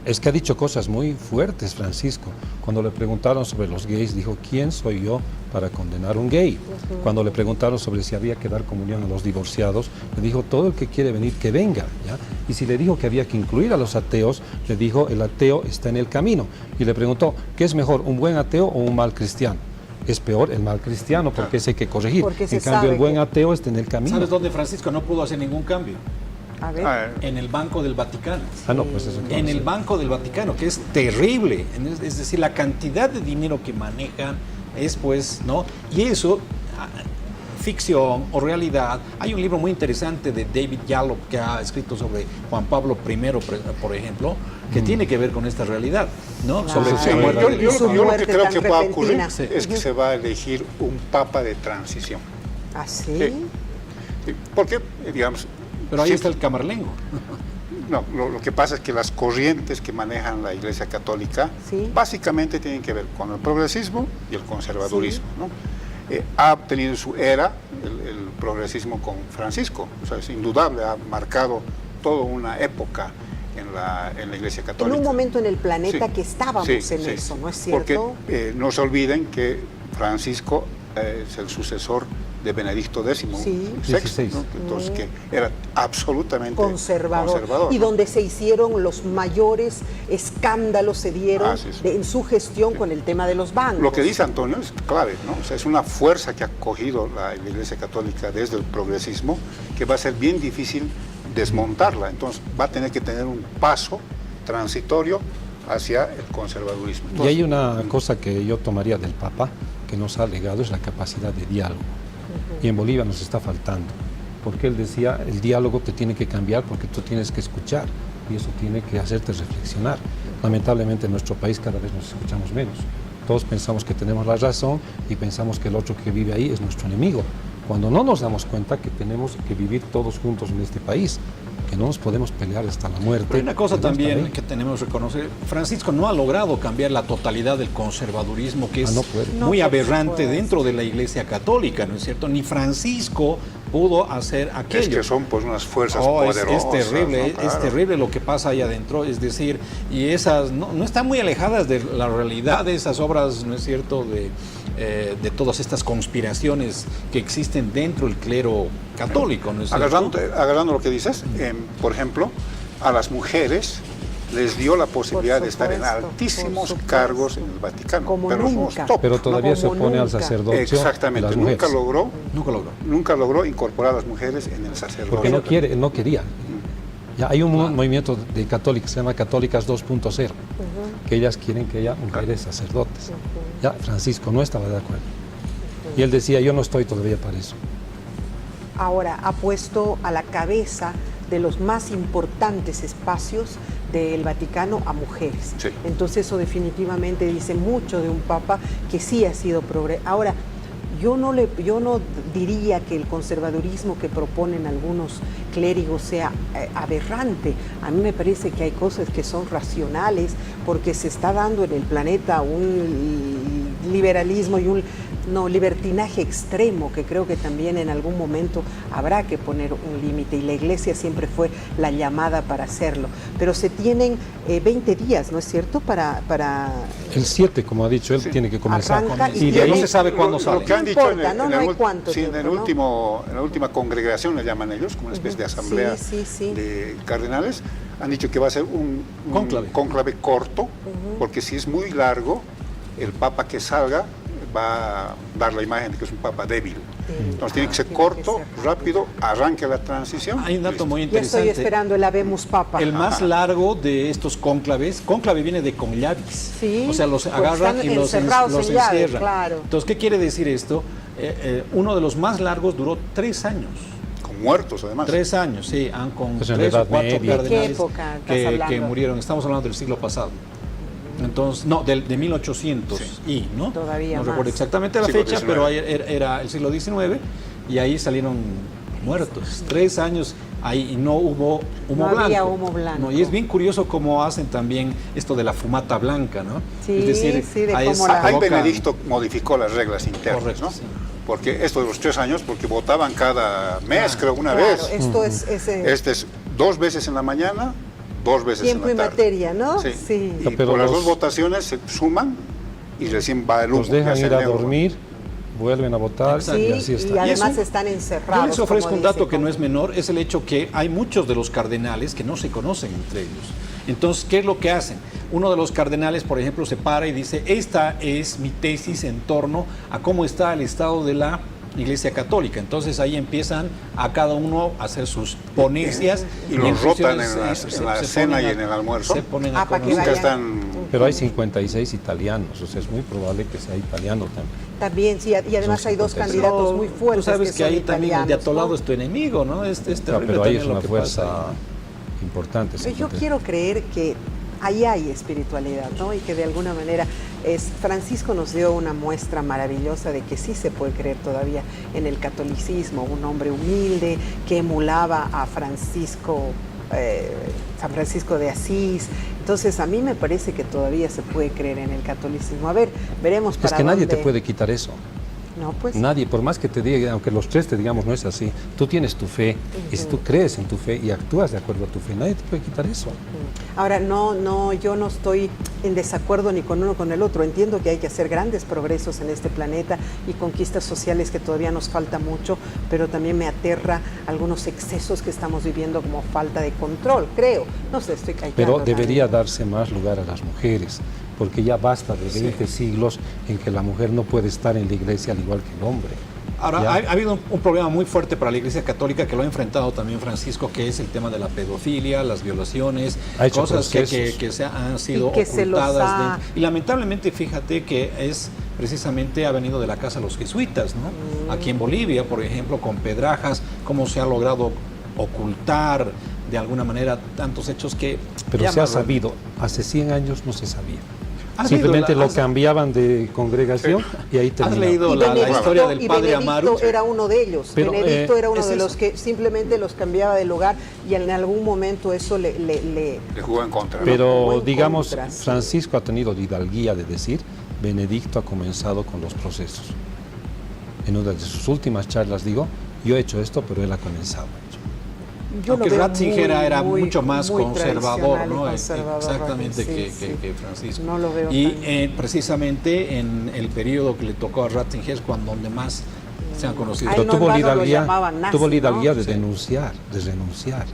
Es que ha dicho cosas muy fuertes, Francisco. Cuando le preguntaron sobre los gays, dijo, ¿quién soy yo para condenar a un gay? Cuando le preguntaron sobre si había que dar comunión a los divorciados, le dijo, todo el que quiere venir, que venga, ¿ya? Y si le dijo que había que incluir a los ateos, le dijo, el ateo está en el camino. Y le preguntó, ¿qué es mejor, un buen ateo o un mal cristiano? Es peor el mal cristiano, porque ese hay que corregir. Porque se En cambio, sabe el buen que- ateo está en el camino. ¿Sabes dónde Francisco no pudo hacer ningún cambio? A ver, En el Banco del Vaticano. No, pues eso En el Banco del Vaticano, que es terrible. Es decir, la cantidad de dinero que manejan es pues, ¿no? Y eso, ficción o realidad. Hay un libro muy interesante de David Yallop que ha escrito sobre Juan Pablo I, por ejemplo, que tiene que ver con esta realidad, ¿no? Claro. Sobre Sí, su muerte. yo Y su lo que muerte creo tan que va a ocurrir repentina. es que se va a elegir un papa de transición. ¿así? Sí. Sí, porque, digamos... Pero ahí sí, está el camarlengo. No, lo que pasa es que las corrientes que manejan la Iglesia Católica Sí. básicamente tienen que ver con el progresismo y el conservadurismo, ¿no? Ha tenido su era el progresismo con Francisco, o sea, es indudable, ha marcado toda una época en la Iglesia En Católica. un momento en el planeta Sí, que estábamos sí, en sí, eso, ¿no es cierto? Porque no se olviden que Francisco es el sucesor de Benedicto X, Sí. XVI, ¿no? Entonces que era absolutamente conservador. Y ¿no? donde se hicieron los mayores escándalos, se dieron Sí, sí. en su gestión con el tema de los bancos. Lo que dice Antonio es clave, ¿no? O sea, es una fuerza que ha cogido la Iglesia Católica desde el progresismo que va a ser bien difícil desmontarla. Entonces va a tener que tener un paso transitorio hacia el conservadurismo. Y Entonces, hay una cosa que yo tomaría del Papa, que nos ha legado, es la capacidad de diálogo. Y en Bolivia nos está faltando, porque él decía, el diálogo te tiene que cambiar porque tú tienes que escuchar, y eso tiene que hacerte reflexionar. Lamentablemente en nuestro país cada vez nos escuchamos menos. Todos pensamos que tenemos la razón y pensamos que el otro que vive ahí es nuestro enemigo, cuando no nos damos cuenta que tenemos que vivir todos juntos en este país, que no nos podemos pelear hasta la muerte. Pero hay una cosa Tenemos también estar que tenemos que reconocer, Francisco no ha logrado cambiar la totalidad del conservadurismo, que es no puede. muy No, por aberrante supuesto. dentro de la Iglesia Católica, ¿no es cierto? Ni Francisco pudo hacer aquello. es que son pues unas fuerzas Oh, poderosas. es terrible, ¿no? es Claro. terrible lo que pasa ahí adentro, es decir, y esas no están muy alejadas de la realidad de esas obras, ¿no es cierto?, de todas estas conspiraciones que existen dentro del clero católico, ¿no es cierto? Agarrando lo que dices, por ejemplo, a las mujeres les dio la posibilidad de estar en supuesto, por altísimos supuesto. cargos en el Vaticano, Como pero nunca. somos top. Pero todavía se Como opone al nunca. sacerdocio de Exactamente, las mujeres. nunca logró incorporar a las mujeres en el sacerdocio. Porque no quiere, él no quería. Ya hay un movimiento de católicas, se llama Católicas 2.0, que ellas quieren que haya mujeres sacerdotes. Ya Francisco no estaba de acuerdo. Y él decía, yo no estoy todavía para eso. Ahora ha puesto a la cabeza de los más importantes espacios del Vaticano a mujeres. Sí. Entonces eso definitivamente dice mucho de un papa que sí ha sido progresista. Ahora, yo no diría que el conservadurismo que proponen algunos clérigos sea aberrante. A mí me parece que hay cosas que son racionales porque se está dando en el planeta un liberalismo y un libertinaje extremo que creo que también en algún momento habrá que poner un límite y la Iglesia siempre fue la llamada para hacerlo. Pero se tienen 20 días, ¿no es cierto?, para El 7, como ha dicho él, tiene que comenzar. Arranca Y de tiene- ahí no se sabe cuándo sale. Lo que han No dicho importa, no hay cuánto sí, en tiempo, ¿no? la última congregación, le llaman ellos, como una especie de asamblea Sí. de cardenales, han dicho que va a ser un cónclave corto, porque si es muy largo, el papa que salga va a dar la imagen de que es un papa débil. Entonces tiene que ser Tiene que corto, ser rápido, arranque la transición. Hay un dato listo. muy Ya interesante. estoy esperando el Habemus Papa. El más largo de estos cónclaves, cónclave viene de conclavis. Sí, O sea, los pues agarran están y los encerrados en llave, encierran. claro. Entonces, ¿qué quiere decir esto? Uno de los más largos duró 3 años. Con muertos, además. 3 años, sí, con Pues en la 3 o Edad 4 Media. ¿De qué cardenales época estás que hablando? murieron. Estamos hablando del siglo pasado. Entonces, no, de 1800 y, ¿no? Todavía no más. recuerdo exactamente la Siglo fecha, XIX. pero era el siglo XIX y ahí salieron muertos. 3 años ahí y no hubo humo No blanco. había humo blanco. No, y es bien curioso cómo hacen también esto de la fumata blanca, ¿no? Sí, es decir, sí, de ahí cómo la- Ahí colocan- Benedicto modificó las reglas internas, Correcto, ¿no? sí. Porque esto de los 3 años, porque votaban cada mes, creo, una Claro, vez. esto es Este es 2 veces en la mañana, 2 veces tiempo y en la tarde. materia, ¿no? Sí. Sí. Y Pero por las los- 2 votaciones se suman y recién va el humo. Los dejan ya sea ir a negro. dormir, vuelven a votar Sí, y así y está. además eso- están encerrados. Yo les ofrezco como un dato dice, que no es menor, es el hecho que hay muchos de los cardenales que no se conocen entre ellos. Entonces, ¿qué es lo que hacen? Uno de los cardenales, por ejemplo, se para y dice, esta es mi tesis en torno a cómo está el estado de la Iglesia Católica. Entonces ahí empiezan a cada uno a hacer sus ponencias. Y los en rotan funciones, en la se cena ponen y en el almuerzo. Se ponen Ah, a para que Nunca vayan. están... Pero hay 56 italianos, o sea, es muy probable que sea italiano también. También, sí, y además Son hay 2 56. candidatos muy fuertes. Tú sabes que son ahí también el de italianos, atolado ¿no? es tu enemigo, ¿no? Es terrible Pero ahí también es lo una que pasa fuerza ahí. importante. Pero yo quiero creer que ahí hay espiritualidad, ¿no? Y que de alguna manera Francisco nos dio una muestra maravillosa de que sí se puede creer todavía en el catolicismo, un hombre humilde que emulaba a San Francisco de Asís. Entonces a mí me parece que todavía se puede creer en el catolicismo. A ver, veremos Es para que nadie dónde- te puede quitar eso. No, pues. Nadie, por más que te diga, aunque los tres te digamos no es así, tú tienes tu fe y si tú crees en tu fe y actúas de acuerdo a tu fe, nadie te puede quitar eso. Ahora, yo no estoy en desacuerdo ni con uno ni con el otro. Entiendo que hay que hacer grandes progresos en este planeta y conquistas sociales que todavía nos falta mucho, pero también me aterra algunos excesos que estamos viviendo como falta de control, creo. No sé, estoy callando. Pero debería también. darse más lugar a las mujeres, porque ya basta de 20 siglos en que la mujer no puede estar en la iglesia al igual que el hombre. Ahora, Ya. ha habido un problema muy fuerte para la Iglesia Católica que lo ha enfrentado también Francisco, que es el tema de la pedofilia, las violaciones, Ha hecho cosas procesos. que han sido Y que se los ocultadas. ha- Y lamentablemente, fíjate que es precisamente ha venido de la casa de los jesuitas, ¿no? Aquí en Bolivia, por ejemplo, con Pedrajas, cómo se ha logrado ocultar de alguna manera tantos hechos que... Pero se llama- ha sabido, hace 100 años no se sabía. ¿Has Simplemente leído la- lo cambiaban de congregación y ahí terminaba. leído Y la Benedicto- historia del y padre Benedicto Amaru? era uno de ellos. Pero, Benedicto era uno es de eso. los que simplemente los cambiaba de lugar y en algún momento eso le Le jugó en contra. ¿no? Como Pero en digamos, contra, sí. Francisco ha tenido la hidalguía de decir, Benedicto ha comenzado con los procesos. En una de sus últimas charlas digo, yo he hecho esto, pero él ha comenzado. Yo Aunque lo veo Ratzinger muy, era muy- mucho más muy conservador, tradicional y ¿no? conservador, Exactamente sí, sí. que Francisco. No lo veo y tan- precisamente en el periodo que le tocó a Ratzinger es cuando donde más se han conocido. A él Pero no, tuvo la en vano lo hidalguía, llamaban nazi, tuvo la hidalguía ¿no? de Sí. denunciar, de renunciar,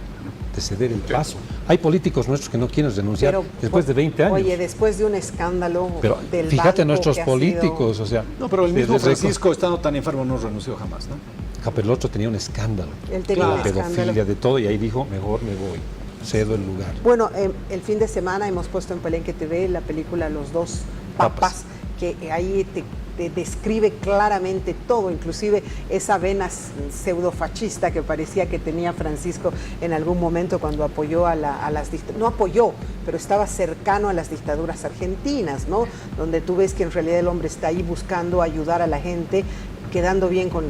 de ceder el paso. Hay políticos nuestros que no quieren renunciar Pero, después de 20 años. Oye, después de un escándalo Pero del fíjate banco nuestros que ha políticos, sido- o sea... No, pero el mismo desde- Francisco, estando tan enfermo, no renunció jamás, ¿no? Pero el otro tenía un escándalo, Él tenía Claro. un de escándalo. pedofilia, de todo, y ahí dijo, mejor me voy, cedo el lugar. Bueno, el fin de semana hemos puesto en Palenque TV la película Los dos papas, que ahí te describe claramente todo, inclusive esa vena pseudofascista que parecía que tenía Francisco en algún momento cuando apoyó a las no apoyó, pero estaba cercano a las dictaduras argentinas, ¿no? Donde tú ves que en realidad el hombre está ahí buscando ayudar a la gente, quedando bien con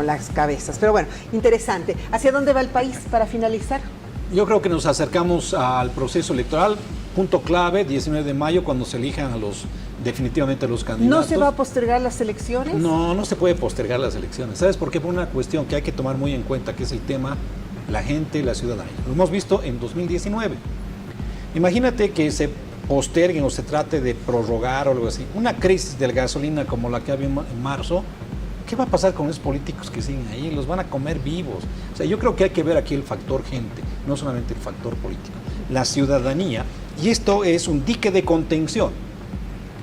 las cabezas. Pero bueno, interesante. ¿Hacia dónde va el país para finalizar? Yo creo que nos acercamos al proceso electoral, punto clave, 19 de mayo, cuando se elijan definitivamente los ¿No candidatos. se va a postergar las elecciones? No, no se puede postergar las elecciones. ¿Sabes por qué? Por una cuestión que hay que tomar muy en cuenta, que es el tema la gente, la ciudadanía. Lo hemos visto en 2019. Imagínate que se posterguen o se trate de prorrogar o algo así. Una crisis de la gasolina como la que había en marzo, ¿qué va a pasar con esos políticos que siguen ahí? Los van a comer vivos. O sea, yo creo que hay que ver aquí el factor gente, no solamente el factor político. La ciudadanía, y esto es un dique de contención,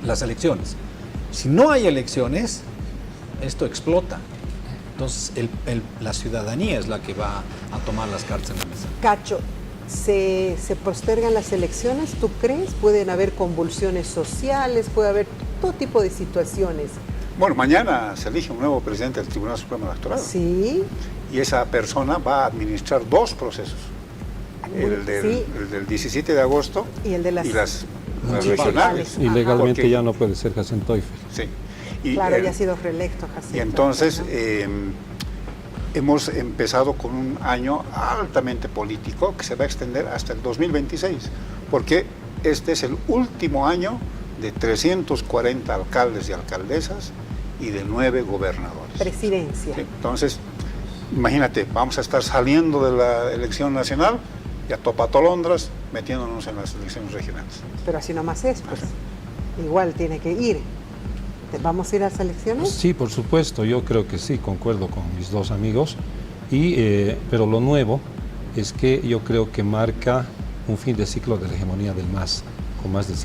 las elecciones. Si no hay elecciones, esto explota. Entonces, la ciudadanía es la que va a tomar las cartas en la mesa. Cacho, ¿se postergan las elecciones? ¿Tú crees? ¿Pueden haber convulsiones sociales? ¿Puede haber todo tipo de situaciones? Bueno, mañana se elige un nuevo presidente del Tribunal Supremo Electoral. Sí. Y esa persona va a administrar dos procesos. El del 17 de agosto y el de las regionales. Y legalmente Porque, ya no puede ser Hassan Teufel. Sí. Y claro, ya ha sido reelecto Jacinto. Y entonces ¿no? hemos empezado con un año altamente político que se va a extender hasta el 2026, porque este es el último año de 340 alcaldes y alcaldesas y de 9 gobernadores. Presidencia. Sí, entonces, imagínate, vamos a estar saliendo de la elección nacional y a topatolondras metiéndonos en las elecciones regionales. Pero así nomás es, pues. Igual tiene que ir. ¿Vamos a ir a las elecciones? Sí, por supuesto, yo creo que sí, concuerdo con mis dos amigos, pero lo nuevo es que yo creo que marca un fin de ciclo de la hegemonía del MAS, con más del 50%.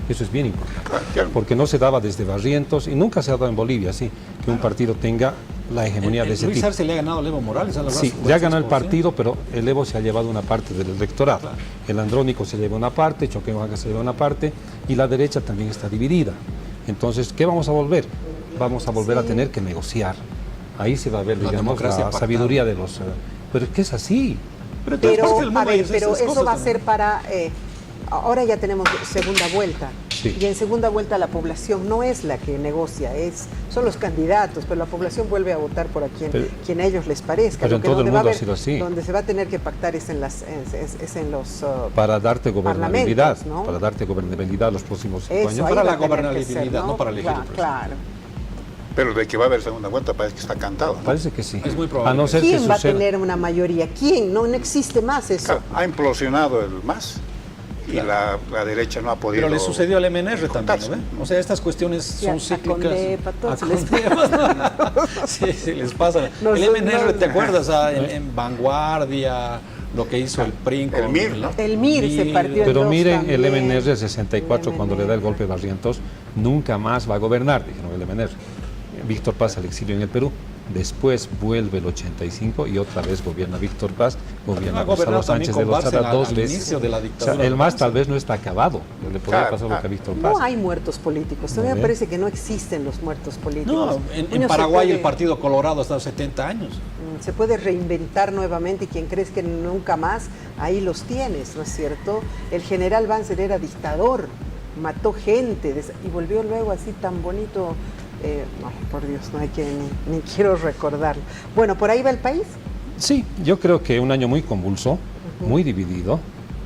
Eso es bien importante, porque no se daba desde Barrientos y nunca se ha dado en Bolivia, sí, que un partido tenga la hegemonía de ese Luis tipo. Arce le ha ganado a Evo Morales a la Sí, ya ganó el partido, pero el Evo se ha llevado una parte del electorado. Claro. El Andrónico se lleva una parte, Choquehuanca se lleva una parte y la derecha también está dividida. Entonces, ¿qué vamos a volver? Vamos a volver a tener que negociar. Ahí se va a ver, digamos, la sabiduría de los... pero es que es así. Pero eso va a ser para... ahora ya tenemos segunda vuelta. Sí. Y en segunda vuelta la población no es la que negocia, son los candidatos, pero la población vuelve a votar por quien a ellos les parezca. Pero en todo el mundo ha sido así. Donde se va a tener que pactar es en los para darte gobernabilidad, ¿no? Para darte gobernabilidad los próximos 5 años. Para la gobernabilidad, ¿no? Para elegir. Claro. Pero de que va a haber segunda vuelta parece que está cantado, ¿no? Parece que sí. Es muy probable. A no ser ¿Quién que va a tener una mayoría? ¿Quién? No existe más eso. Claro, ha implosionado el MAS. Y la derecha no ha podido. Pero le sucedió al MNR también, ¿no? O sea, estas cuestiones son cíclicas. Sí, les pasa. El MNR, ¿te acuerdas? En Vanguardia, lo que hizo el PRI con el MIR, ¿no? El MIR se partió. Pero en dos miren, también. el MNR 64, cuando le da el golpe a Barrientos, nunca más va a gobernar, dijeron el MNR. Víctor Paz al exilio en el Perú. Después vuelve el 85 y otra vez gobierna Víctor Paz, gobierna Gonzalo Sánchez de Lozada 2 veces. O sea, el MAS tal vez no está acabado, le podría pasar lo que a Víctor Paz. No hay muertos políticos, todavía me parece que no existen los muertos políticos. No, en Paraguay el Partido Colorado ha estado 70 años. Se puede reinventar nuevamente y quien crees que nunca más, ahí los tienes, ¿no es cierto? El general Banzer era dictador, mató gente y volvió luego así tan bonito. No, por Dios, no hay que ni quiero recordarlo. Bueno, ¿por ahí va el país? Sí, yo creo que un año muy convulso, muy dividido,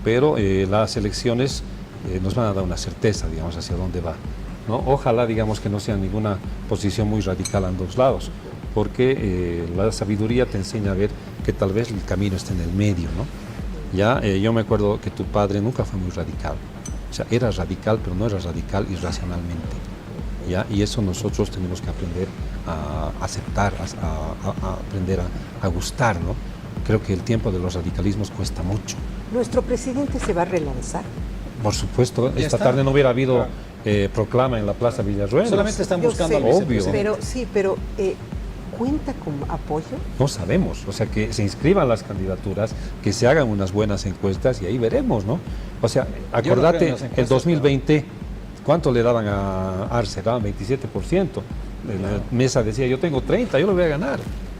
pero las elecciones nos van a dar una certeza, digamos, hacia dónde va, ¿no? Ojalá, digamos, que no sea ninguna posición muy radical a ambos lados, porque la sabiduría te enseña a ver que tal vez el camino está en el medio, ¿no? Ya, yo me acuerdo que tu padre nunca fue muy radical, o sea, era radical, pero no era radical irracionalmente. ¿Ya? Y eso nosotros tenemos que aprender a aceptar, a aprender a gustar, ¿no? Creo que el tiempo de los radicalismos cuesta mucho. ¿Nuestro presidente se va a relanzar? Por supuesto, esta tarde no hubiera habido proclama en la Plaza Villarruel. Solamente están buscando al vicepresidente. Pero ¿cuenta con apoyo? No sabemos, o sea, que se inscriban las candidaturas, que se hagan unas buenas encuestas y ahí veremos, ¿no? O sea, acordate, el 2020... ¿Cuánto le daban a Arce? Daban 27%. La mesa decía, yo tengo 30, yo lo voy a ganar.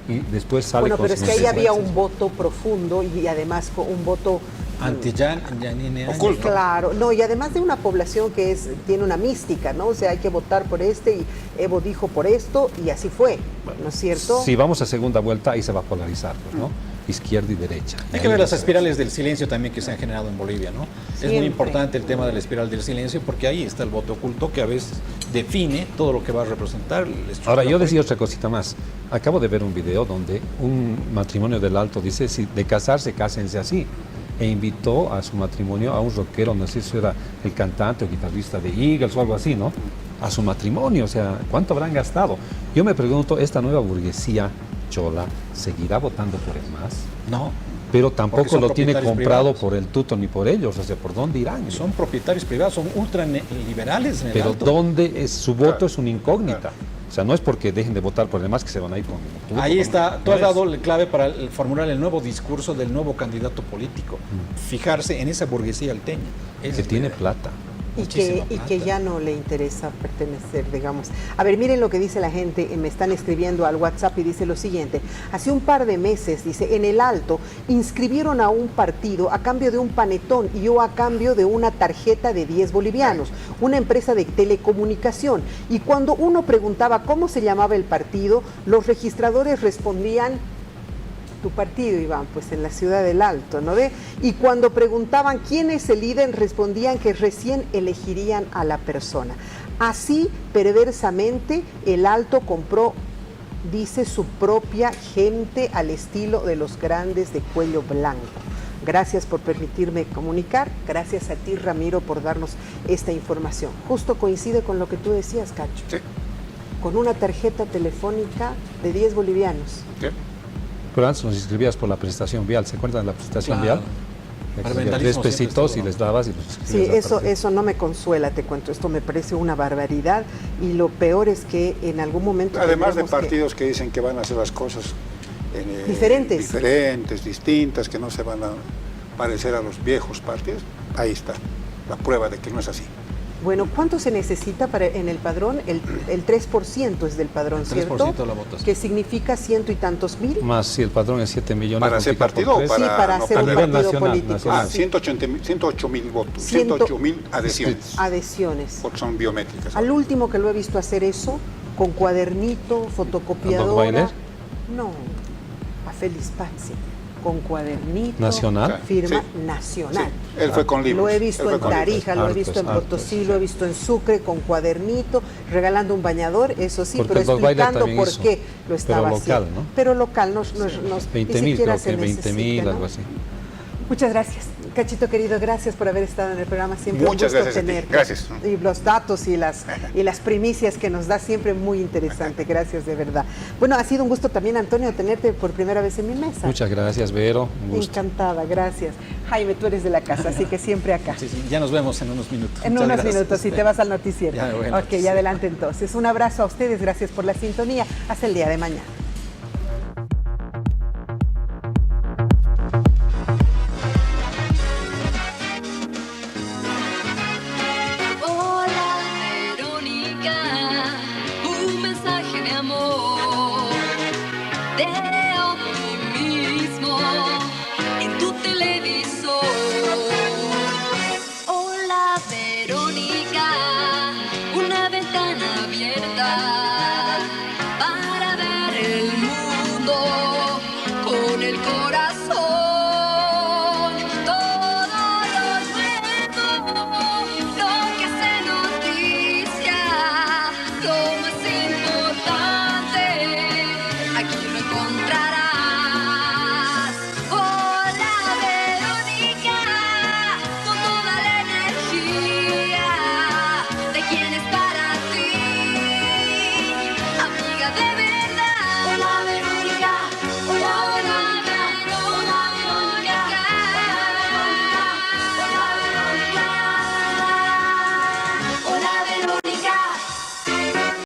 Y después sale bueno, con pero es que ahí había un voto profundo y además un voto... Anti-Yanine. Oculto. Claro, no, y además de una población que tiene una mística, ¿no? O sea, hay que votar por y Evo dijo por esto y así fue, ¿no es cierto? Si vamos a segunda vuelta, ahí se va a polarizar, pues, ¿no? Izquierda y derecha. Hay que ver las espirales del silencio también que se han generado en Bolivia, ¿no? Siempre. Es muy importante el tema de la espiral del silencio porque ahí está el voto oculto que a veces define todo lo que va a representar. Ahora, yo decía otra cosita más. Acabo de ver un video donde un matrimonio del Alto dice, si de casarse, cásense así. E invitó a su matrimonio a un rockero, no sé si era el cantante o guitarrista de Eagles o algo así, ¿no? A su matrimonio, o sea, ¿cuánto habrán gastado? Yo me pregunto, ¿esta nueva burguesía chola seguirá votando por el MAS? No. Pero tampoco lo tiene comprado privados por el tuto ni por ellos, o sea, ¿por dónde irán? Son propietarios privados, son ultraliberales en el Pero Alto. ¿dónde es su voto? Es una incógnita. O sea, no es porque dejen de votar por demás que se van a ir con... Ahí está, tú no has es. dado la clave para formular el nuevo discurso del nuevo candidato político. Fijarse en esa burguesía alteña. Esa Que es tiene la idea. plata. Y Muchísima que plata. ya no le interesa pertenecer, digamos. A ver, miren lo que dice la gente, me están escribiendo al WhatsApp y dice lo siguiente. Hace un par de meses, dice, en el Alto inscribieron a un partido a cambio de un panetón y yo a cambio de una tarjeta de 10 bolivianos, una empresa de telecomunicación. Y cuando uno preguntaba cómo se llamaba el partido, los registradores respondían: tu partido, Iván, pues en la ciudad del Alto, ¿no ve? Y cuando preguntaban quién es el líder, respondían que recién elegirían a la persona. Así, perversamente, el Alto compró, dice, su propia gente al estilo de los grandes de cuello blanco. Gracias por permitirme comunicar, gracias a ti, Ramiro, por darnos esta información. Justo coincide con lo que tú decías, Cacho. Sí, Con una tarjeta telefónica de 10 bolivianos. sí. Pero antes nos inscribías por la prestación vial. ¿Se acuerdan de la prestación Claro. vial? Para Tres vandalismo siempre pesitos estuvo, y ¿no? les dabas y los Sí, inscribías a partir. eso no me consuela, te cuento. Esto me parece una barbaridad y lo peor es que en algún momento... Además de tendremos que- partidos que dicen que van a hacer las cosas Diferentes. diferentes, distintas, que no se van a parecer a los viejos partidos, ahí está la prueba de que no es así. Bueno, ¿cuánto se necesita para en el padrón? El 3% es del padrón, El 3% ¿cierto? de la votación. Que significa 100 y tantos mil. Más si el padrón es 7 millones. ¿Para hacer multiplica por partido o tres. Sí, para no, hacer a un nivel partido nacional, político. nacional. 108.000 votos, Ciento- 108.000adhesiones, adhesiones. porque son biométricas. Al último que lo he visto hacer eso, con cuadernito, fotocopiadora. Rottweiler? No, a Félix Pazzi, con cuadernito. ¿Nacional? Firma Sí. nacional. Sí, él fue con libros. Lo he él visto fue en con libros. Tarija, lo he visto en Hartos, Potosí, hartos. lo he visto en Sucre con cuadernito, regalando un bañador, eso sí, Porque pero el Rottweiler explicando también por hizo, qué lo estaba pero local, haciendo. ¿no? Pero local, no, ni 20.000, siquiera creo se que 20.000, necesita, ¿no? algo así. Muchas gracias. Cachito querido, gracias por haber estado en el programa. Siempre Muchas un gusto gracias a ti. tenerte. Gracias. Y los datos y las primicias que nos da siempre muy interesante. Gracias de verdad. Bueno, ha sido un gusto también, Antonio, tenerte por primera vez en mi mesa. Muchas gracias, Vero. Un gusto. Encantada, gracias. Jaime, tú eres de la casa, así que siempre acá. Sí, sí, ya nos vemos en unos minutos. En Muchas unos gracias. minutos, y te vas al noticiero. Ya me voy al Ok, noticiero. y adelante entonces. Un abrazo a ustedes, gracias por la sintonía. Hasta el día de mañana.